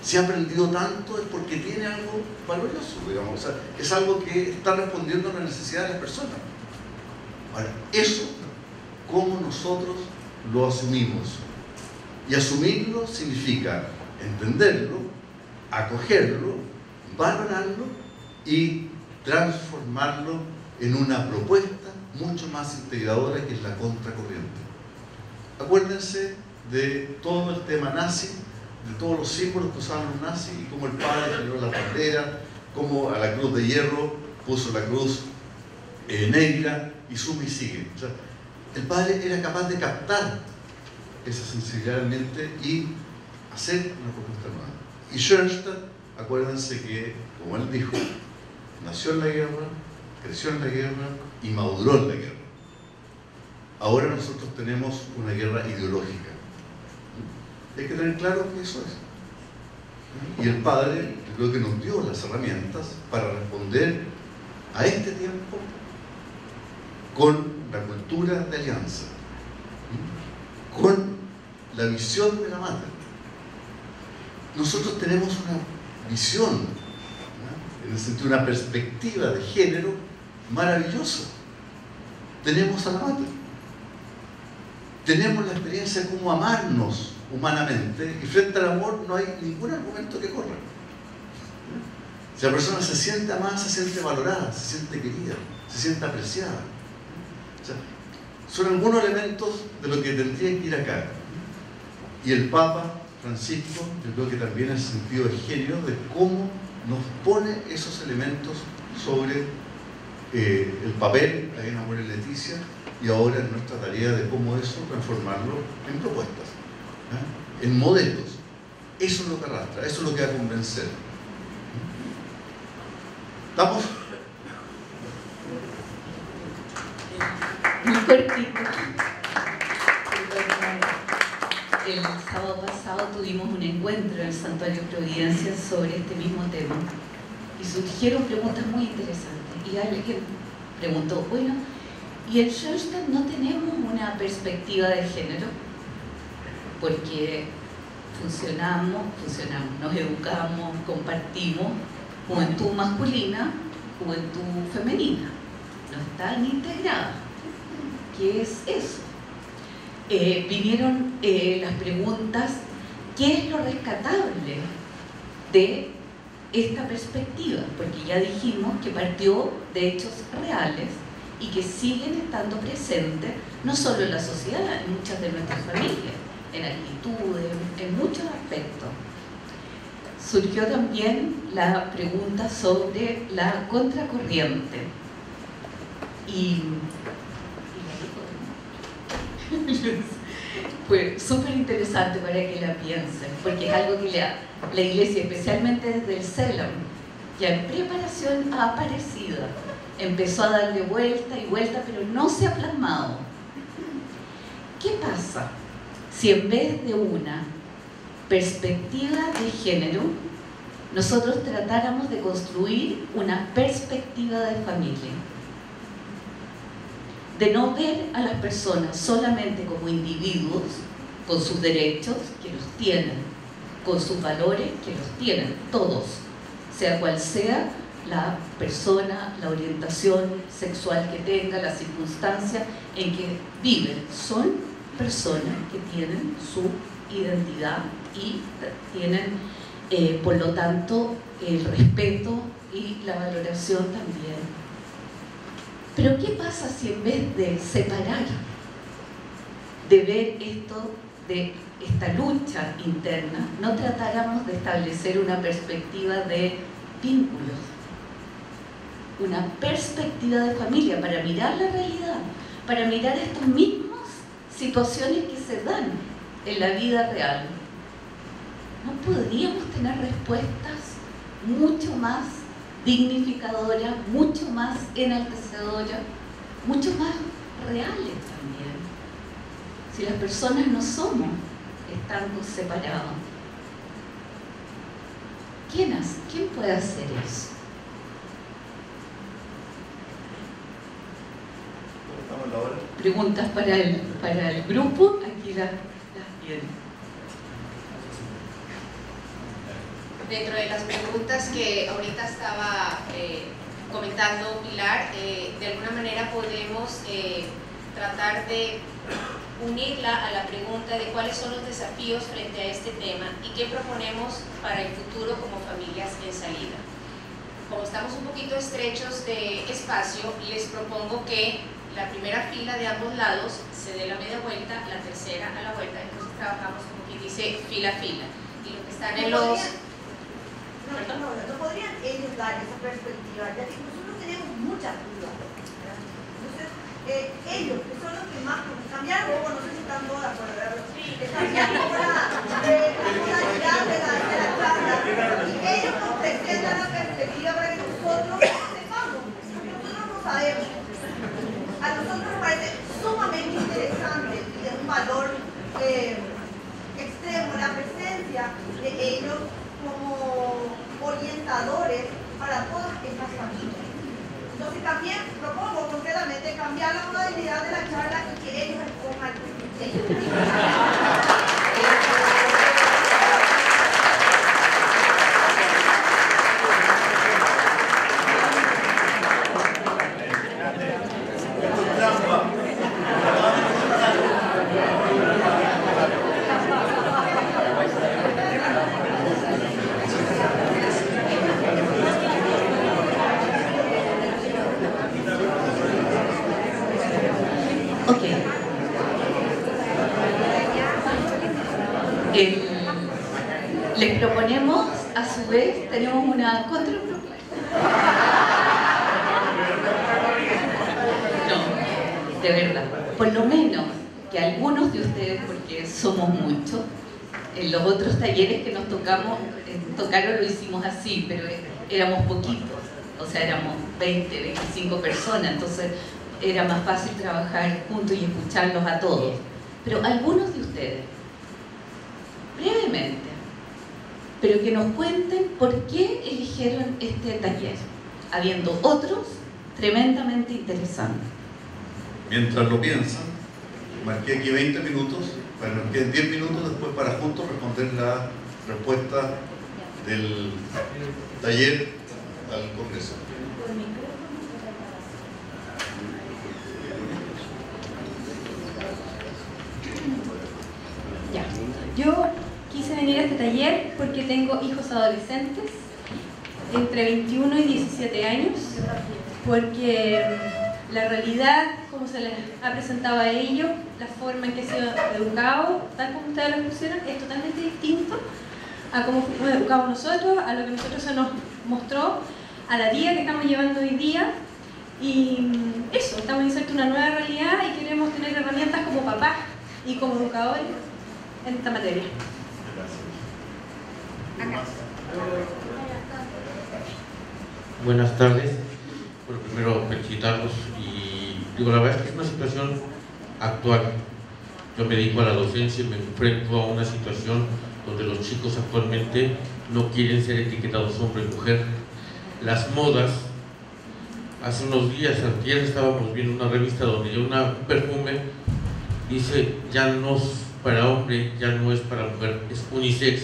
Si ha aprendido tanto es porque tiene algo valioso, digamos, o sea, es algo que está respondiendo a la necesidad de las personas. Ahora, eso, ¿cómo nosotros lo asumimos? Y asumirlo significa entenderlo, acogerlo, valorarlo y transformarlo en una propuesta mucho más integradora que es la contracorriente. Acuérdense de todo el tema nazi, de todos los símbolos que usaban los nazis y cómo el padre generó la bandera, cómo a la cruz de hierro puso la cruz negra y suma y sigue. O sea, el padre era capaz de captar esa sensibilidad realmente y hacer una propuesta nueva. Y Schoenstatt, acuérdense que, como él dijo, nació en la guerra, creció en la guerra y maduró en la guerra. Ahora nosotros tenemos una guerra ideológica. Hay que tener claro que eso es. Y el padre, yo creo que nos dio las herramientas para responder a este tiempo con la cultura de alianza, con la visión de la madre. Nosotros tenemos una visión, ¿no? En el sentido de una perspectiva de género maravillosa. Tenemos a la madre. Tenemos la experiencia de cómo amarnos humanamente, y frente al amor no hay ningún argumento que corra. Si la persona se siente amada, se siente valorada, se siente querida, se siente apreciada. O sea, son algunos elementos de lo que tendría que ir acá. Y el Papa Francisco, yo creo que también en el sentido de género, de cómo nos pone esos elementos sobre el papel, ahí en Amor y Leticia, y ahora en nuestra tarea de cómo eso transformarlo en propuestas, en modelos. Eso es lo que arrastra, eso es lo que va a convencer. ¿Estamos? Muy cortito. El sábado pasado tuvimos un encuentro en el Santuario Providencia sobre este mismo tema y surgieron preguntas muy interesantes. Y alguien preguntó, bueno, ¿y en Schoenstatt no tenemos una perspectiva de género? Porque funcionamos, nos educamos, compartimos juventud masculina, juventud femenina. No están integradas. ¿Qué es eso? Vinieron las preguntas, ¿qué es lo rescatable de esta perspectiva? Porque ya dijimos que partió de hechos reales y que siguen estando presentes no solo en la sociedad, en muchas de nuestras familias, en actitudes, en muchos aspectos. surgió también la pregunta sobre la contracorriente. Y fue súper interesante para que la piensen, porque es algo que la Iglesia, especialmente desde el CELAM, ya en preparación ha aparecido, empezó a darle vuelta y vuelta, pero no se ha plasmado. ¿Qué pasa si en vez de una perspectiva de género, nosotros tratáramos de construir una perspectiva de familia? De no ver a las personas solamente como individuos, con sus derechos, que los tienen, con sus valores, que los tienen todos, sea cual sea la persona, la orientación sexual que tenga, la circunstancia en que viven. Son personas que tienen su identidad y tienen, por lo tanto, el respeto y la valoración también. Pero ¿qué pasa si en vez de separar, de ver esto, de esta lucha interna, no tratáramos de establecer una perspectiva de vínculos, una perspectiva de familia para mirar la realidad, para mirar estas mismas situaciones que se dan en la vida real? ¿No podríamos tener respuestas mucho más dignificadoras, mucho más enaltecedoras, mucho más reales también? Si las personas no somos estando separados, ¿quién puede hacer eso? Preguntas para el grupo, aquí las tienen. Dentro de las preguntas que ahorita estaba comentando Pilar, de alguna manera podemos tratar de unirla a la pregunta de cuáles son los desafíos frente a este tema y qué proponemos para el futuro como familias en salida. Como estamos un poquito estrechos de espacio, les propongo que la primera fila de ambos lados se dé la media vuelta, la tercera a la vuelta, entonces trabajamos como quien dice fila a fila. Y lo que están en los... No podrían ellos dar esa perspectiva, ya que nosotros tenemos muchas dudas. Entonces, ellos, que son los que más cambiaron, no sé si están todos de acuerdo, ¿verdad? Cambiaron la modalidad de la charla, y ellos nos presentan la perspectiva para que nosotros sepamos, porque nosotros no sabemos. A nosotros nos parece sumamente interesante y de un valor extremo la presencia de ellos como orientadores para todas estas familias. Entonces también propongo concretamente cambiar la modalidad de la charla y que ellos escojan les proponemos, a su vez, tenemos una contrapropuesta. No, de verdad. Por lo menos que algunos de ustedes, porque somos muchos, en los otros talleres que nos tocaron lo hicimos así, pero éramos poquitos, o sea, éramos 20, 25 personas, entonces era más fácil trabajar juntos y escucharlos a todos. Pero algunos de ustedes, brevemente, pero que nos cuenten por qué eligieron este taller, habiendo otros tremendamente interesantes. Mientras lo piensan, marqué aquí 20 minutos, para nos queden 10 minutos después para juntos responder la respuesta del taller al Congreso. Ya. Yo quise venir a este taller porque tengo hijos adolescentes entre 21 y 17 años, porque la realidad, como se les ha presentado a ellos, la forma en que se ha educado, tal como ustedes lo pusieron, es totalmente distinto a cómo fuimos educados nosotros, a lo que nosotros se nos mostró, a la vida que estamos llevando hoy día. Y eso, estamos insertos en una nueva realidad y queremos tener herramientas como papás y como educadores en esta materia. Buenas tardes. Bueno, primero felicitarlos y digo, la verdad es que es una situación actual. Yo me dedico a la docencia y me enfrento a una situación donde los chicos actualmente no quieren ser etiquetados hombre y mujer. Las modas, hace unos días, antier, estábamos viendo una revista donde un perfume dice ya no es para hombre, ya no es para mujer, es unisex.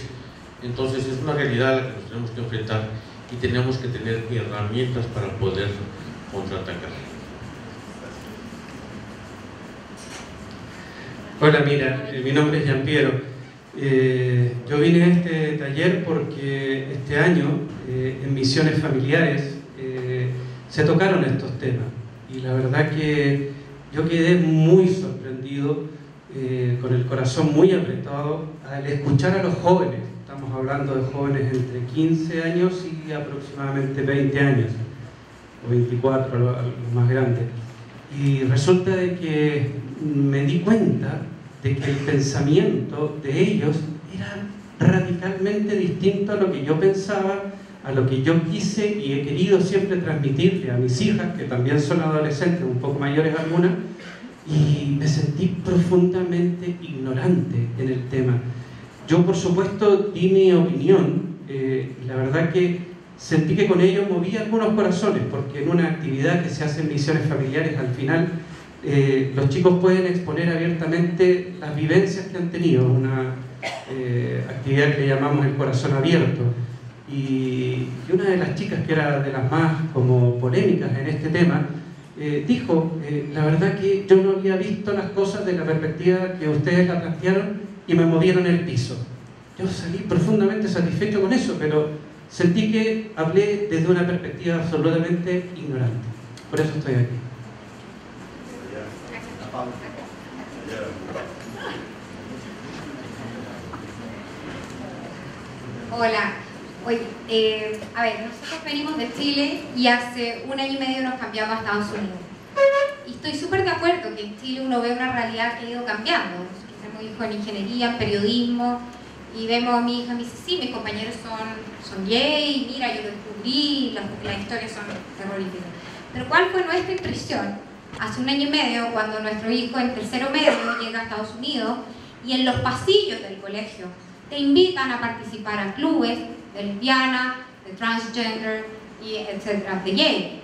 Entonces es una realidad a la que nos tenemos que enfrentar y tenemos que tener herramientas para poder contraatacar. Hola, mira, mi nombre es Jean-Piero. Yo vine a este taller porque este año en misiones familiares se tocaron estos temas y la verdad que yo quedé muy sorprendido, con el corazón muy apretado al escuchar a los jóvenes. Estamos hablando de jóvenes entre 15 años y aproximadamente 20 años, o 24 los más grandes. Y resulta de que me di cuenta de que el pensamiento de ellos era radicalmente distinto a lo que yo pensaba, a lo que yo quise y he querido siempre transmitirle a mis hijas, que también son adolescentes, un poco mayores algunas, y me sentí profundamente ignorante en el tema. Yo, por supuesto, di mi opinión, la verdad que sentí que con ello movía algunos corazones, porque en una actividad que se hace en misiones familiares, al final, los chicos pueden exponer abiertamente las vivencias que han tenido, una actividad que le llamamos el corazón abierto. Y una de las chicas, que era de las más como polémicas en este tema, dijo, la verdad que yo no había visto las cosas de la perspectiva que ustedes la plantearon y me movieron el piso. Yo salí profundamente satisfecho con eso, pero sentí que hablé desde una perspectiva absolutamente ignorante. Por eso estoy aquí. Hola. Oye, a ver, nosotros venimos de Chile y hace 1 año y medio nos cambiamos a Estados Unidos. Y estoy súper de acuerdo que en Chile uno ve una realidad que ha ido cambiando. Nosotros tenemos hijos en ingeniería, en periodismo, y vemos a mi hija, me dice, sí, mis compañeros son gay, mira, yo lo descubrí, las historias son terroríficas. Pero ¿cuál fue nuestra impresión? Hace 1 año y medio, cuando nuestro hijo en tercero medio llega a Estados Unidos y en los pasillos del colegio te invitan a participar a clubes de lesbiana, de transgender, y etcétera, de gay.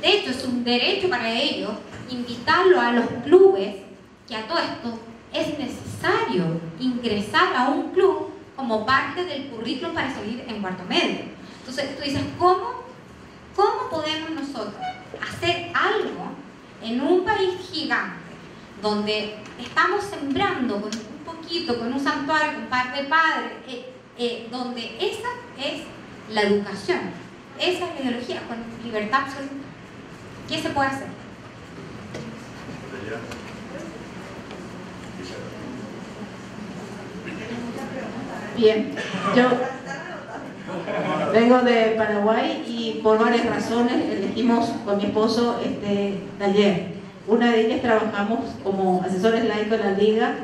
De hecho, es un derecho para ellos invitarlo a los clubes, que a todo esto es necesario ingresar a un club como parte del currículum para salir en cuarto medio. Entonces tú dices, ¿cómo podemos nosotros hacer algo en un país gigante donde estamos sembrando con un poquito, con un santuario, con un par de padres, donde esa es la educación, esa es la ideología, con libertad absoluta? ¿Qué se puede hacer? Bien, yo vengo de Paraguay y por varias razones elegimos con mi esposo este taller. Una de ellas, trabajamos como asesores laicos de la Liga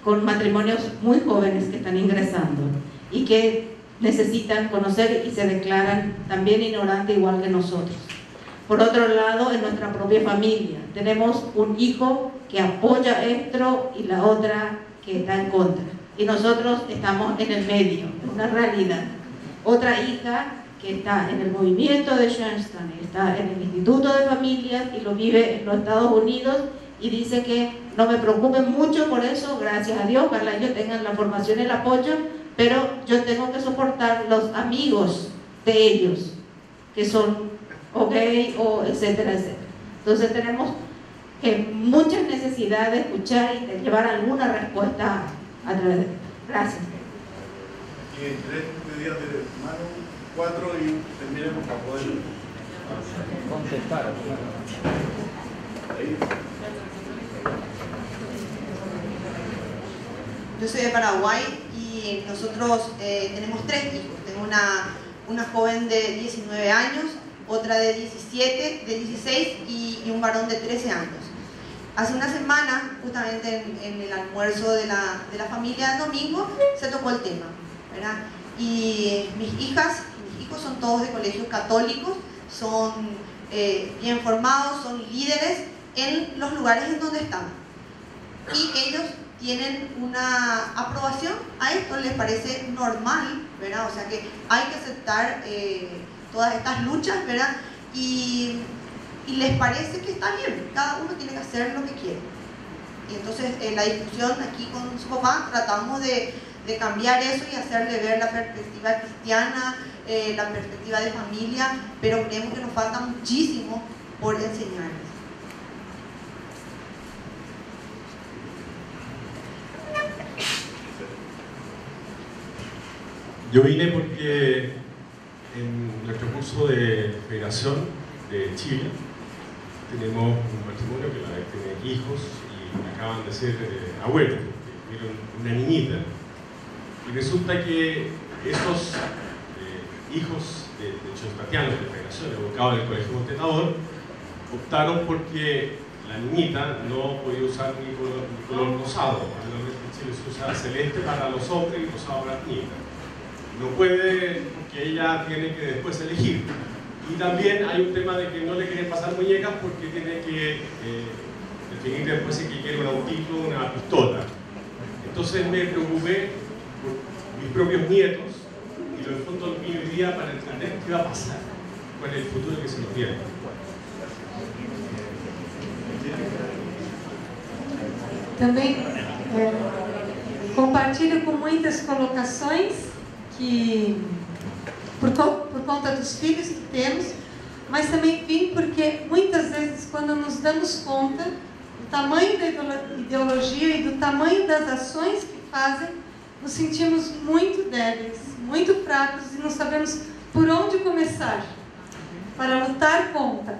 con matrimonios muy jóvenes que están ingresando y que necesitan conocer y se declaran también ignorantes igual que nosotros. Por otro lado, en nuestra propia familia tenemos un hijo que apoya esto y la otra que está en contra, y nosotros estamos en el medio, es una realidad. Otra hija que está en el movimiento de Schoenstein, está en el Instituto de Familias y lo vive en los Estados Unidos, y dice que no me preocupen mucho por eso, gracias a Dios, ojalá ellos tengan la formación y el apoyo, pero yo tengo que soportar los amigos de ellos, que son o gay o etcétera, etcétera. Entonces tenemos muchas necesidades de escuchar y de llevar alguna respuesta a través de esto. Gracias. Y 3 pedidas de mano, 4 y terminemos para poder contestar. Yo soy de Paraguay y y nosotros tenemos 3 hijos. Tengo una joven de 19 años, otra de 17, de 16 y un varón de 13 años. Hace una semana, justamente en el almuerzo de la familia del domingo, se tocó el tema, ¿verdad? Y mis hijos son todos de colegios católicos, son bien formados, son líderes en los lugares en donde están. Y ellos tienen una aprobación a esto, les parece normal, ¿verdad? O sea que hay que aceptar todas estas luchas, ¿verdad? Y les parece que está bien, cada uno tiene que hacer lo que quiere. Y entonces la discusión aquí con su papá tratamos de cambiar eso y hacerle ver la perspectiva cristiana, la perspectiva de familia, pero creemos que nos falta muchísimo por enseñarles. Yo vine porque en nuestro curso de Federación de Chile tenemos un matrimonio que tiene hijos y acaban de ser abuelos, tuvieron una niñita. Y resulta que esos hijos de chospateanos de Federación, educados en el Colegio Montenador, optaron porque la niñita no podía usar ni color rosado. Normalmente en Chile se usa celeste para los hombres y rosado para las niñas. No puede, porque ella tiene que después elegir. Y también hay un tema de que no le quieren pasar muñecas porque tiene que definir después si quiere un autito o una pistola. Entonces me preocupé por mis propios nietos y en el fondo vine hoy día para entender qué va a pasar con el futuro que se nos viene. Também compartilho com muitas colocações que por conta dos filhos que temos, mas também vim porque muitas vezes quando nos damos conta do tamanho da ideologia e do tamanho das ações que fazem, nos sentimos muito débeis, muito fracos e não sabemos por onde começar para lutar contra.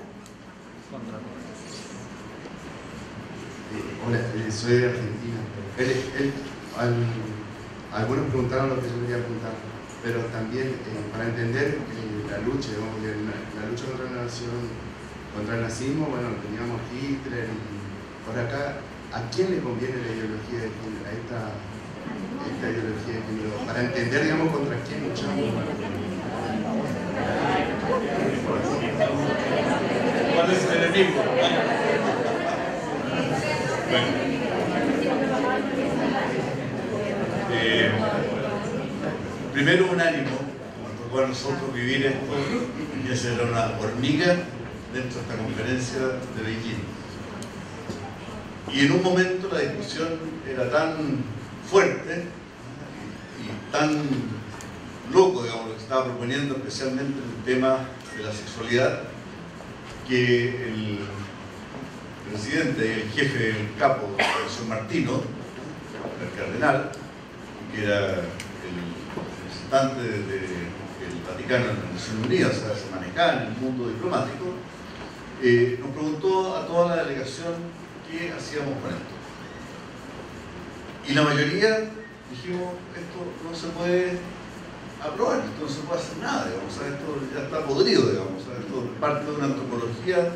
Hola, soy de Argentina. Algunos preguntaron lo que yo quería preguntar, pero también para entender la lucha, digamos, la lucha contra el nazismo, bueno, teníamos Hitler y por acá, ¿a quién le conviene la ideología de género? A esta ideología de género, para entender, digamos, contra quién luchamos. ¿Cuál es el enemigo? Bueno. Primero un ánimo, nos tocó a nosotros vivir esto, y esa era una hormiga dentro de esta conferencia de Beijing. Y en un momento la discusión era tan fuerte y tan loco, digamos, lo que estaba proponiendo, especialmente el tema de la sexualidad, que el presidente y el jefe del capo, el señor Martino, el cardenal, que era el representante del Vaticano en las Naciones Unidas, o sea, se manejaba en el mundo diplomático, nos preguntó a toda la delegación qué hacíamos con esto. Y la mayoría dijimos, esto no se puede aprobar, esto no se puede hacer nada, digamos, o sea, esto ya está podrido, digamos, o sea, esto es parte de una antropología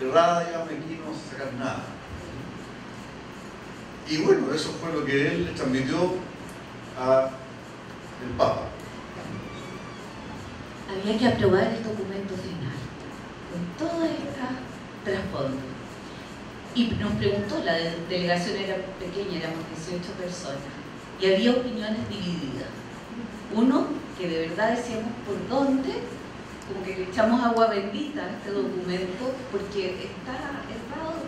errada, digamos, aquí no se saca nada. Y bueno, eso fue lo que él le transmitió al Papa. Había que aprobar el documento final, con toda esta trasfondo. Y nos preguntó, la delegación era pequeña, éramos 18 personas, y había opiniones divididas. Uno, que de verdad decíamos por dónde, como que le echamos agua bendita a este documento, porque está errado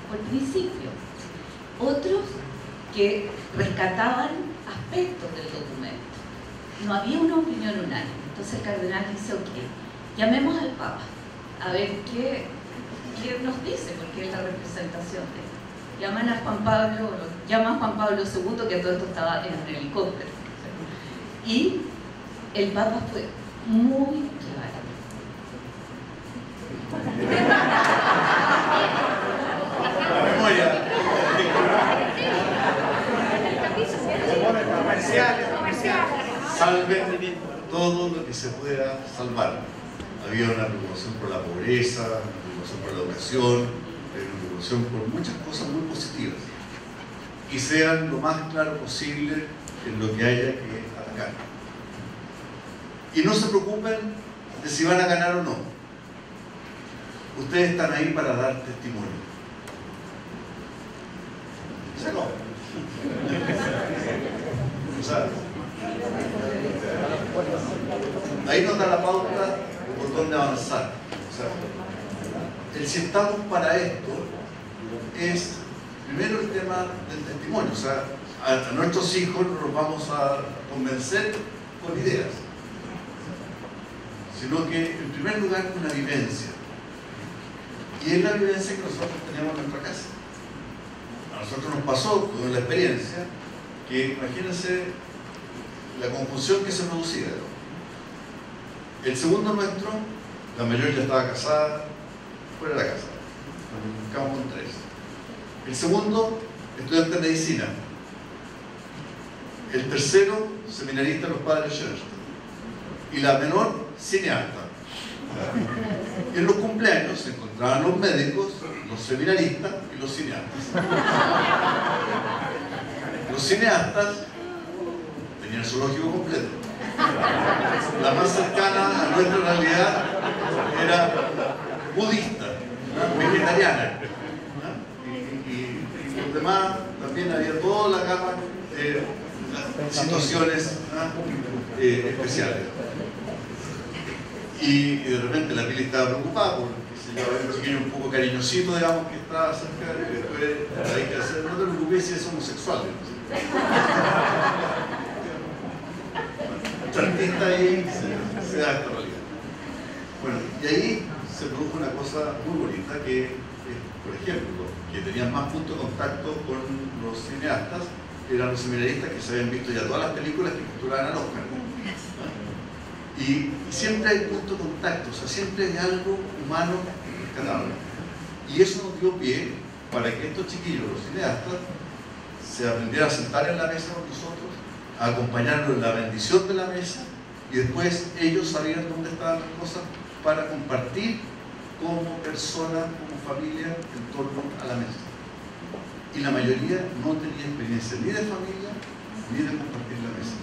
por principio. Otros que rescataban aspectos del documento. No había una opinión unánime. Entonces el cardenal dice, ok, llamemos al Papa, a ver qué nos dice, porque es la representación de él. Llaman a Juan Pablo II, que todo esto estaba en un helicóptero. Y el Papa fue muy claro. La memoria. Se pone comerciales. pudiera salvar. Había una preocupación por la pobreza, una preocupación por la educación, una preocupación por muchas cosas muy positivas. Y sean lo más claro posible en lo que haya que atacar. Y no se preocupen de si van a ganar o no. Ustedes están ahí para dar testimonio. ¿Se no? O sea, ahí nos da la pauta por dónde avanzar. O sea, el si estamos para esto es primero el tema del testimonio. O sea, a nuestros hijos no los vamos a convencer con ideas, sino que en primer lugar una vivencia. Y es la vivencia que nosotros tenemos en nuestra casa. A nosotros nos pasó con la experiencia que, imagínense la confusión que se producía. El segundo nuestro, la mayor ya estaba casada, fuera de la casa. Nos buscamos con 3. El segundo, estudiante de medicina. El tercero, seminarista de los padres Schoenstatt. Y la menor, cineasta. Y en los cumpleaños se encontraban los médicos, los seminaristas y los cineastas. Los cineastas tenían el zoológico completo. La más cercana a nuestra realidad era budista, vegetariana. Y los demás también había toda la gama de situaciones especiales. Y de repente la Pili estaba preocupada porque se llevaba un chiquillo un poco cariñosito, digamos, que estaba cerca, y después hay que hacer, no te preocupes si es homosexual. El artista ahí se da esta realidad. Bueno, y ahí se produjo una cosa muy bonita que, por ejemplo, que tenían más punto de contacto con los cineastas, eran los seminaristas que se habían visto ya todas las películas que postulaban al Oscar. Y siempre hay punto de contacto, o sea, siempre hay algo humano rescatable. Y eso nos dio pie para que estos chiquillos, los cineastas, se aprendieran a sentar en la mesa con nosotros, a acompañarnos en la bendición de la mesa, y después ellos sabían dónde estaban las cosas para compartir como persona, como familia, en torno a la mesa. Y la mayoría no tenía experiencia ni de familia, ni de compartir la mesa.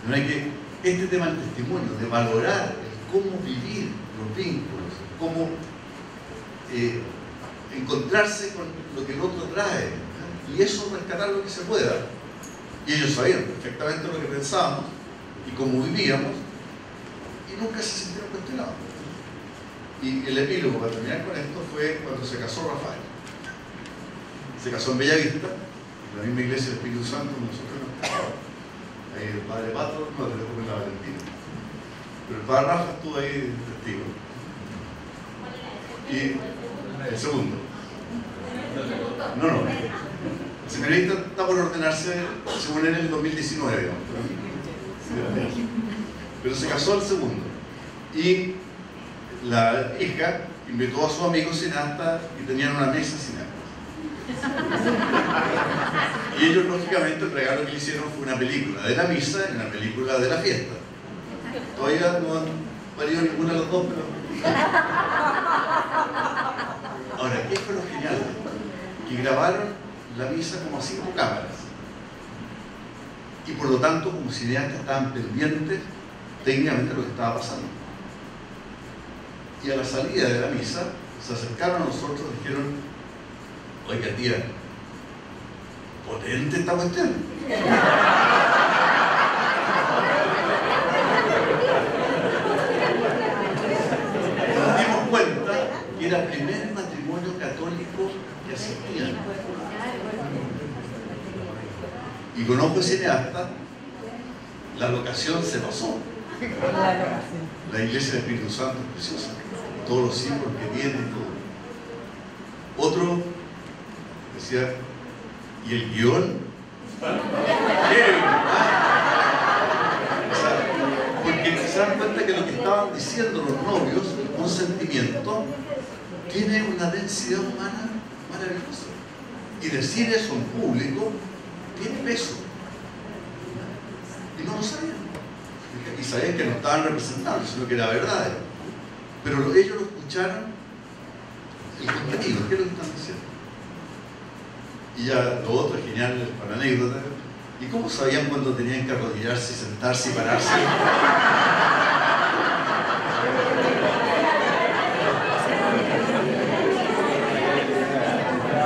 No hay que este tema del testimonio, de valorar el cómo vivir los vínculos, cómo encontrarse con lo que el otro trae, y eso rescatar lo que se pueda. Y ellos sabían perfectamente lo que pensábamos y cómo vivíamos, y nunca se sintieron cuestionados. Y el epílogo, para terminar con esto, fue cuando se casó Rafael. Se casó en Bellavista, en la misma iglesia del Espíritu Santo, nosotros nos casamos. Ahí el padre Pato, no te dejo en la Valentina. Pero el padre Rafa estuvo ahí testigo. Y el segundo. No. El seminarista está por ordenarse, según él, en el 2019. Pero se casó el segundo. Y la hija invitó a sus amigos cineastas y tenían una mesa cineasta. Y ellos, lógicamente, el regalo que le hicieron fue una película de la misa y una película de la fiesta. Todavía no han parido ninguna de las dos, pero... Ahora, ¿qué fue lo genial? Que grabaron la misa como a 5 cámaras. Y por lo tanto, como cineastas, estaban pendientes técnicamente de lo que estaba pasando. Y a la salida de la misa, se acercaron a nosotros y dijeron: oiga, tía, potente esta cuestión. Nos dimos cuenta que era el primer matrimonio católico que asistían. Y con ojo cineasta, la locación se pasó. La iglesia del Espíritu Santo es preciosa. Todos los símbolos que tiene y todo. Otro decía, ¿y el guión? O sea, porque se dan cuenta que lo que estaban diciendo los novios, el consentimiento, tiene una densidad humana maravillosa. Y decir eso en público tiene peso. Y no lo sabían. Y sabían que no estaban representados, sino que era verdad. Pero ellos lo escucharon, el contenido, ¿qué es lo que están diciendo? Y ya lo otro es genial para la anécdota. ¿Y cómo sabían cuándo tenían que arrodillarse, sentarse y pararse?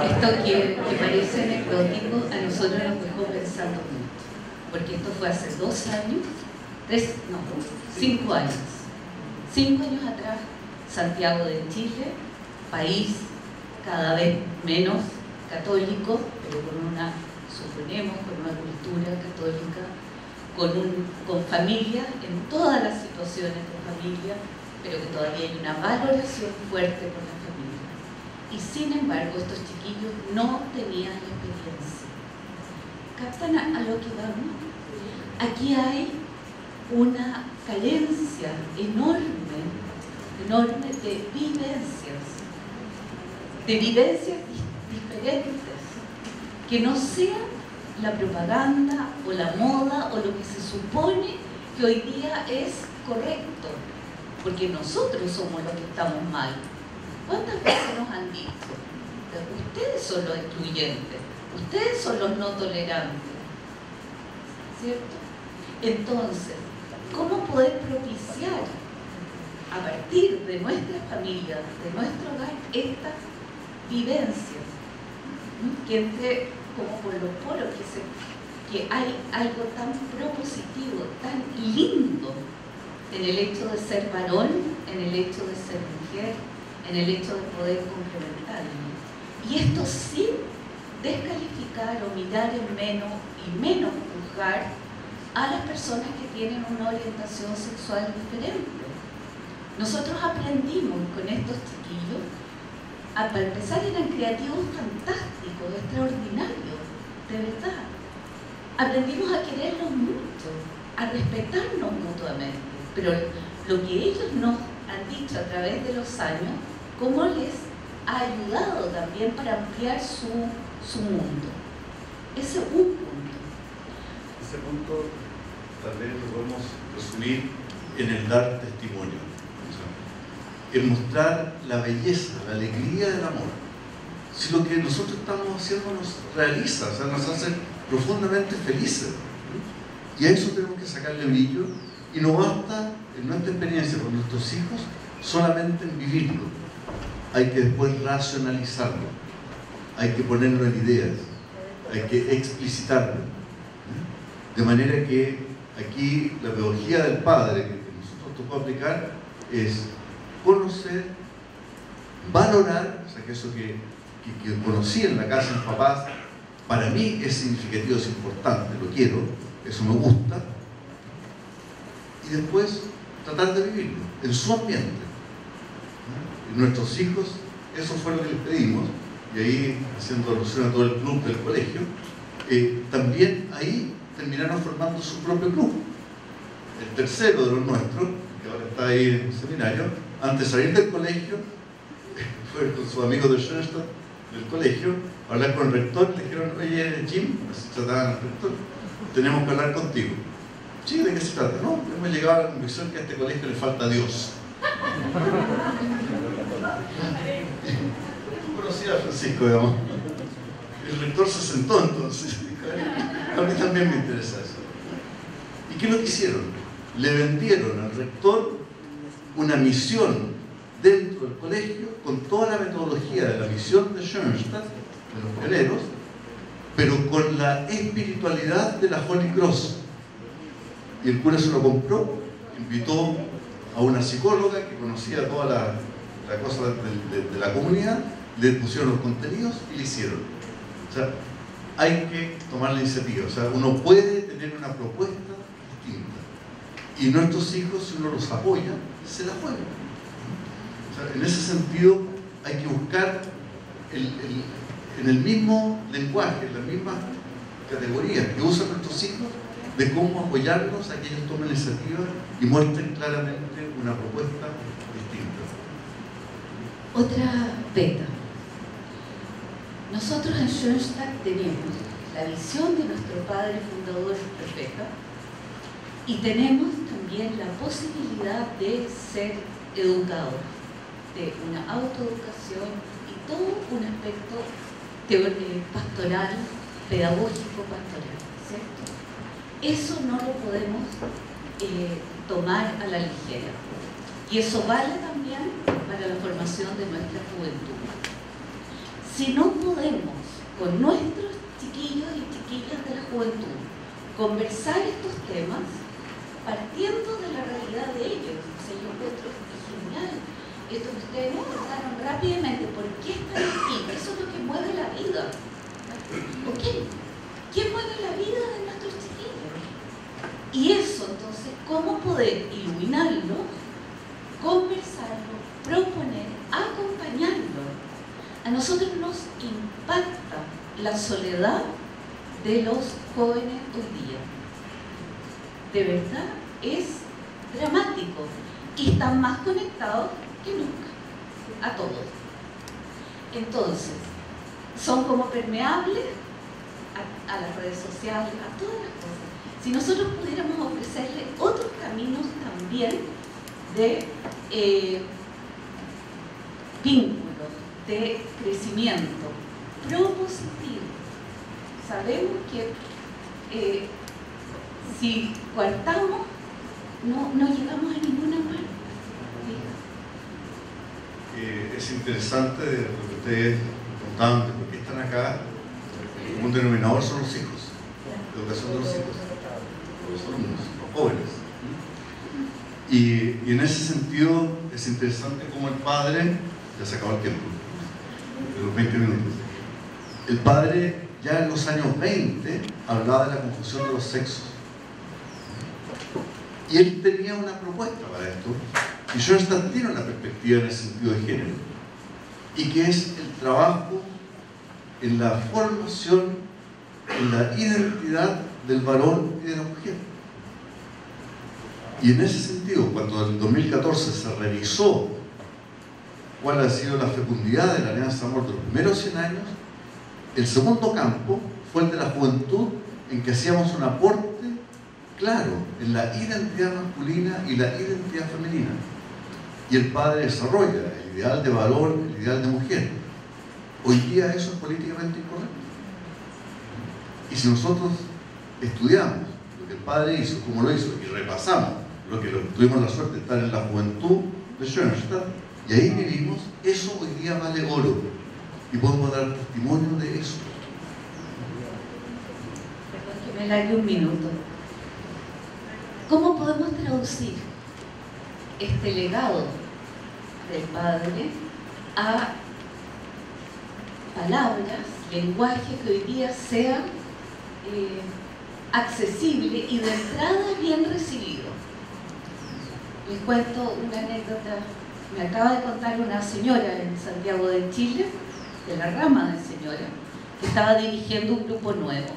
Esto que parece anecdótico, a nosotros nos dejó pensando mucho, porque esto fue hace 2 años, 5 años. 5 años atrás, Santiago de Chile, país cada vez menos católico, pero suponemos, con una cultura católica, con familia, en todas las situaciones de familia, pero que todavía hay una valoración fuerte por la familia. Y sin embargo, estos chiquillos no tenían la experiencia. ¿Captan a lo que vamos? Aquí hay una carencia enorme de vivencias diferentes, que no sean la propaganda o la moda o lo que se supone que hoy día es correcto, porque nosotros somos los que estamos mal. ¿Cuántas veces nos han dicho? Ustedes son los excluyentes, ustedes son los no tolerantes, ¿cierto? Entonces, ¿cómo poder propiciar a partir de nuestra familia, de nuestro hogar, estas vivencias? Que entre como por los poros, que hay algo tan propositivo, tan lindo en el hecho de ser varón, en el hecho de ser mujer, en el hecho de poder complementarlo. Y esto sin descalificar o mirar en menos y menos juzgar a las personas que tienen una orientación sexual diferente. Nosotros aprendimos con estos chiquillos, para empezar eran creativos fantásticos, extraordinarios, de verdad. Aprendimos a quererlos mucho, a respetarnos mutuamente, pero lo que ellos nos han dicho a través de los años, cómo les ha ayudado también para ampliar su mundo. Ese es un punto. Ese punto tal vez lo podemos resumir en el dar testimonio, en mostrar la belleza, la alegría del amor. Si lo que nosotros estamos haciendo nos realiza, o sea, nos hace profundamente felices, y a eso tenemos que sacarle brillo, y no basta en nuestra experiencia con nuestros hijos solamente en vivirlo, hay que después racionalizarlo, hay que ponerlo en ideas, hay que explicitarlo, de manera que aquí la pedagogía del padre que nosotros tocó aplicar es conocer, valorar, o sea, que eso que conocí en la casa de mis papás, para mí es significativo, es importante, lo quiero, eso me gusta, y después tratar de vivirlo en su ambiente. Y nuestros hijos, eso fue lo que les pedimos, y ahí, haciendo alusión a todo el club del colegio, también ahí terminaron formando su propio club. El tercero de los nuestros, que ahora está ahí en el seminario, antes de salir del colegio, fue con sus amigos de Schoenstatt del colegio, a hablar con el rector, le dijeron: oye, Jim, así trataban al rector, tenemos que hablar contigo. Sí, ¿de qué se trata? No, hemos llegado a la conclusión que a este colegio le falta Dios. Conocía a Francisco, digamos. El rector se sentó entonces y dijo: a mí también me interesa eso. ¿Y qué es lo que hicieron? Le vendieron al rector una misión dentro del colegio con toda la metodología de la misión de Schoenstatt, de los pioneros, pero con la espiritualidad de la Holy Cross. Y el cura se lo compró, invitó a una psicóloga que conocía toda la cosa de la comunidad, le pusieron los contenidos y le hicieron. O sea, hay que tomar la iniciativa. O sea, uno puede tener una propuesta distinta. Y nuestros hijos, si uno los apoya, se la juegan. O sea, en ese sentido, hay que buscar en el mismo lenguaje, en las mismas categorías que usan nuestros hijos, de cómo apoyarlos a que ellos tomen la iniciativa y muestren claramente una propuesta distinta. Otra beta. Nosotros en Schoenstatt tenemos la visión de nuestro padre fundador Rebecca, y tenemos también también la posibilidad de ser educador, de una autoeducación y todo un aspecto pastoral, pedagógico pastoral, ¿cierto? Eso no lo podemos tomar a la ligera. Y eso vale también para la formación de nuestra juventud. Si no podemos con nuestros chiquillos y chiquillas de la juventud conversar estos temas, partiendo de la realidad de ellos, o sea, yo encuentro genial esto que ustedes me contaron rápidamente, ¿por qué están aquí? Eso es lo que mueve la vida. ¿Ok? ¿Quién mueve la vida de nuestros chiquillos? Y eso, entonces, ¿cómo poder iluminarlo, conversarlo, proponer, acompañarlo? A nosotros nos impacta la soledad de los jóvenes hoy día. De verdad, es dramático. Y están más conectados que nunca, a todos. Entonces, son como permeables a las redes sociales, a todas las cosas. Si nosotros pudiéramos ofrecerle otros caminos también de vínculos, de crecimiento propositivo. Sabemos que si coartamos, no llegamos a ninguna parte. Es interesante lo que ustedes contaban de por qué están acá. Un denominador son los hijos, la educación de los hijos, los alumnos, los jóvenes. Y en ese sentido es interesante cómo el padre, ya se acabó el tiempo, de los 20 minutos, el padre ya en los años 20 hablaba de la confusión de los sexos. Y él tenía una propuesta para esto, y Schoenstatt tiene una perspectiva en el sentido de género, y que es el trabajo en la formación, en la identidad del varón y de la mujer. Y en ese sentido, cuando en el 2014 se revisó cuál ha sido la fecundidad de la Alianza Amor de los primeros 100 años, el segundo campo fue el de la juventud, en que hacíamos un aporte claro en la identidad masculina y la identidad femenina. Y el padre desarrolla el ideal de varón, el ideal de mujer. Hoy día eso es políticamente incorrecto. Y si nosotros estudiamos lo que el padre hizo, cómo lo hizo, y repasamos lo que tuvimos la suerte de estar en la juventud de Schoenstatt, y ahí vivimos, eso hoy día vale oro. Y podemos dar testimonio de eso. Perdón que me largue un minuto. ¿Cómo podemos traducir este legado del padre a palabras, lenguaje que hoy día sea accesible y de entrada bien recibido? Les cuento una anécdota. Me acaba de contar una señora en Santiago de Chile, de la rama de señora, que estaba dirigiendo un grupo nuevo.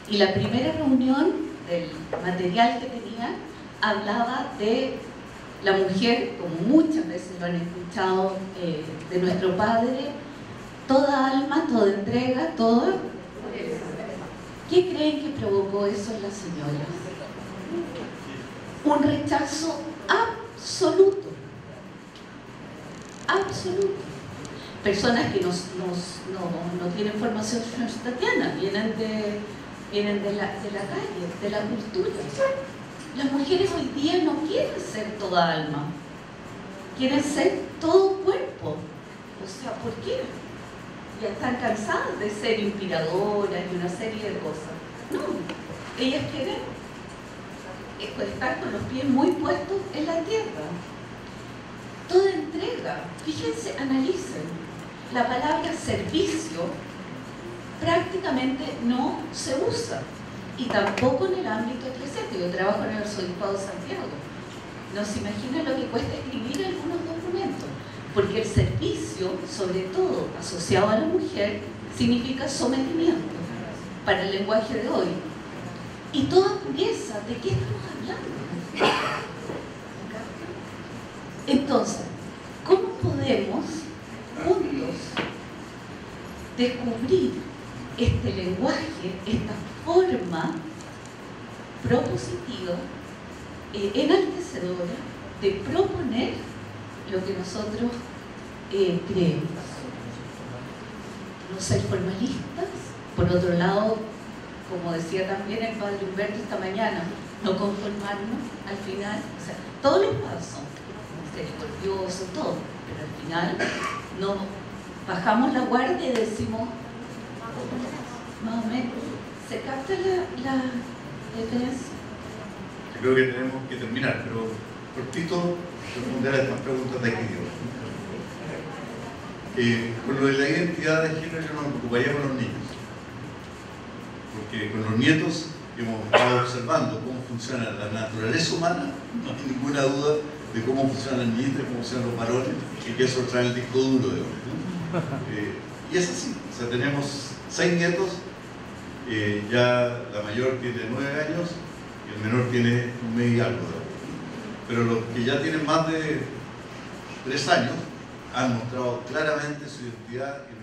Y la primera reunión del material que tenía hablaba de la mujer, como muchas veces lo han escuchado de nuestro padre, toda alma, toda entrega, toda. ¿Qué creen que provocó eso en las señoras? Un rechazo absoluto. Absoluto. Personas que no tienen formación schoenstattiana, vienen de la calle, de la cultura. Las mujeres hoy día no quieren ser toda alma, quieren ser todo cuerpo. O sea, ¿por qué? Ya están cansadas de ser inspiradoras y una serie de cosas. No, ellas quieren estar con los pies muy puestos en la tierra. Toda entrega. Fíjense, analicen. La palabra servicio prácticamente no se usa. Y tampoco en el ámbito eclesiástico. Yo trabajo en el Arzobispado de Santiago. No se imaginan lo que cuesta escribir algunos documentos. Porque el servicio, sobre todo asociado a la mujer, significa sometimiento para el lenguaje de hoy. Y toda pureza, ¿de qué estamos hablando? Entonces, ¿cómo podemos juntos descubrir este lenguaje, esta forma propositiva enaltecedora de proponer lo que nosotros creemos. No ser formalistas, por otro lado, como decía también el padre Humberto esta mañana, no conformarnos al final, o sea, todos los padres son misericordiosos, todo, pero al final no bajamos la guardia y decimos, más o menos, ¿se capta la diferencia? Yo creo que tenemos que terminar, pero cortito responder a estas preguntas de aquí. Con lo de la identidad de género yo no me preocuparía con los niños, porque con los nietos hemos estado observando cómo funciona la naturaleza humana, no hay ninguna duda de cómo funcionan las niñitas, cómo funcionan los varones, y que eso trae el disco duro de hoy, ¿no? Y es así, o sea, tenemos 6 nietos, ya la mayor tiene 9 años y el menor tiene 1 mes y algo, ¿no? Pero los que ya tienen más de 3 años han mostrado claramente su identidad y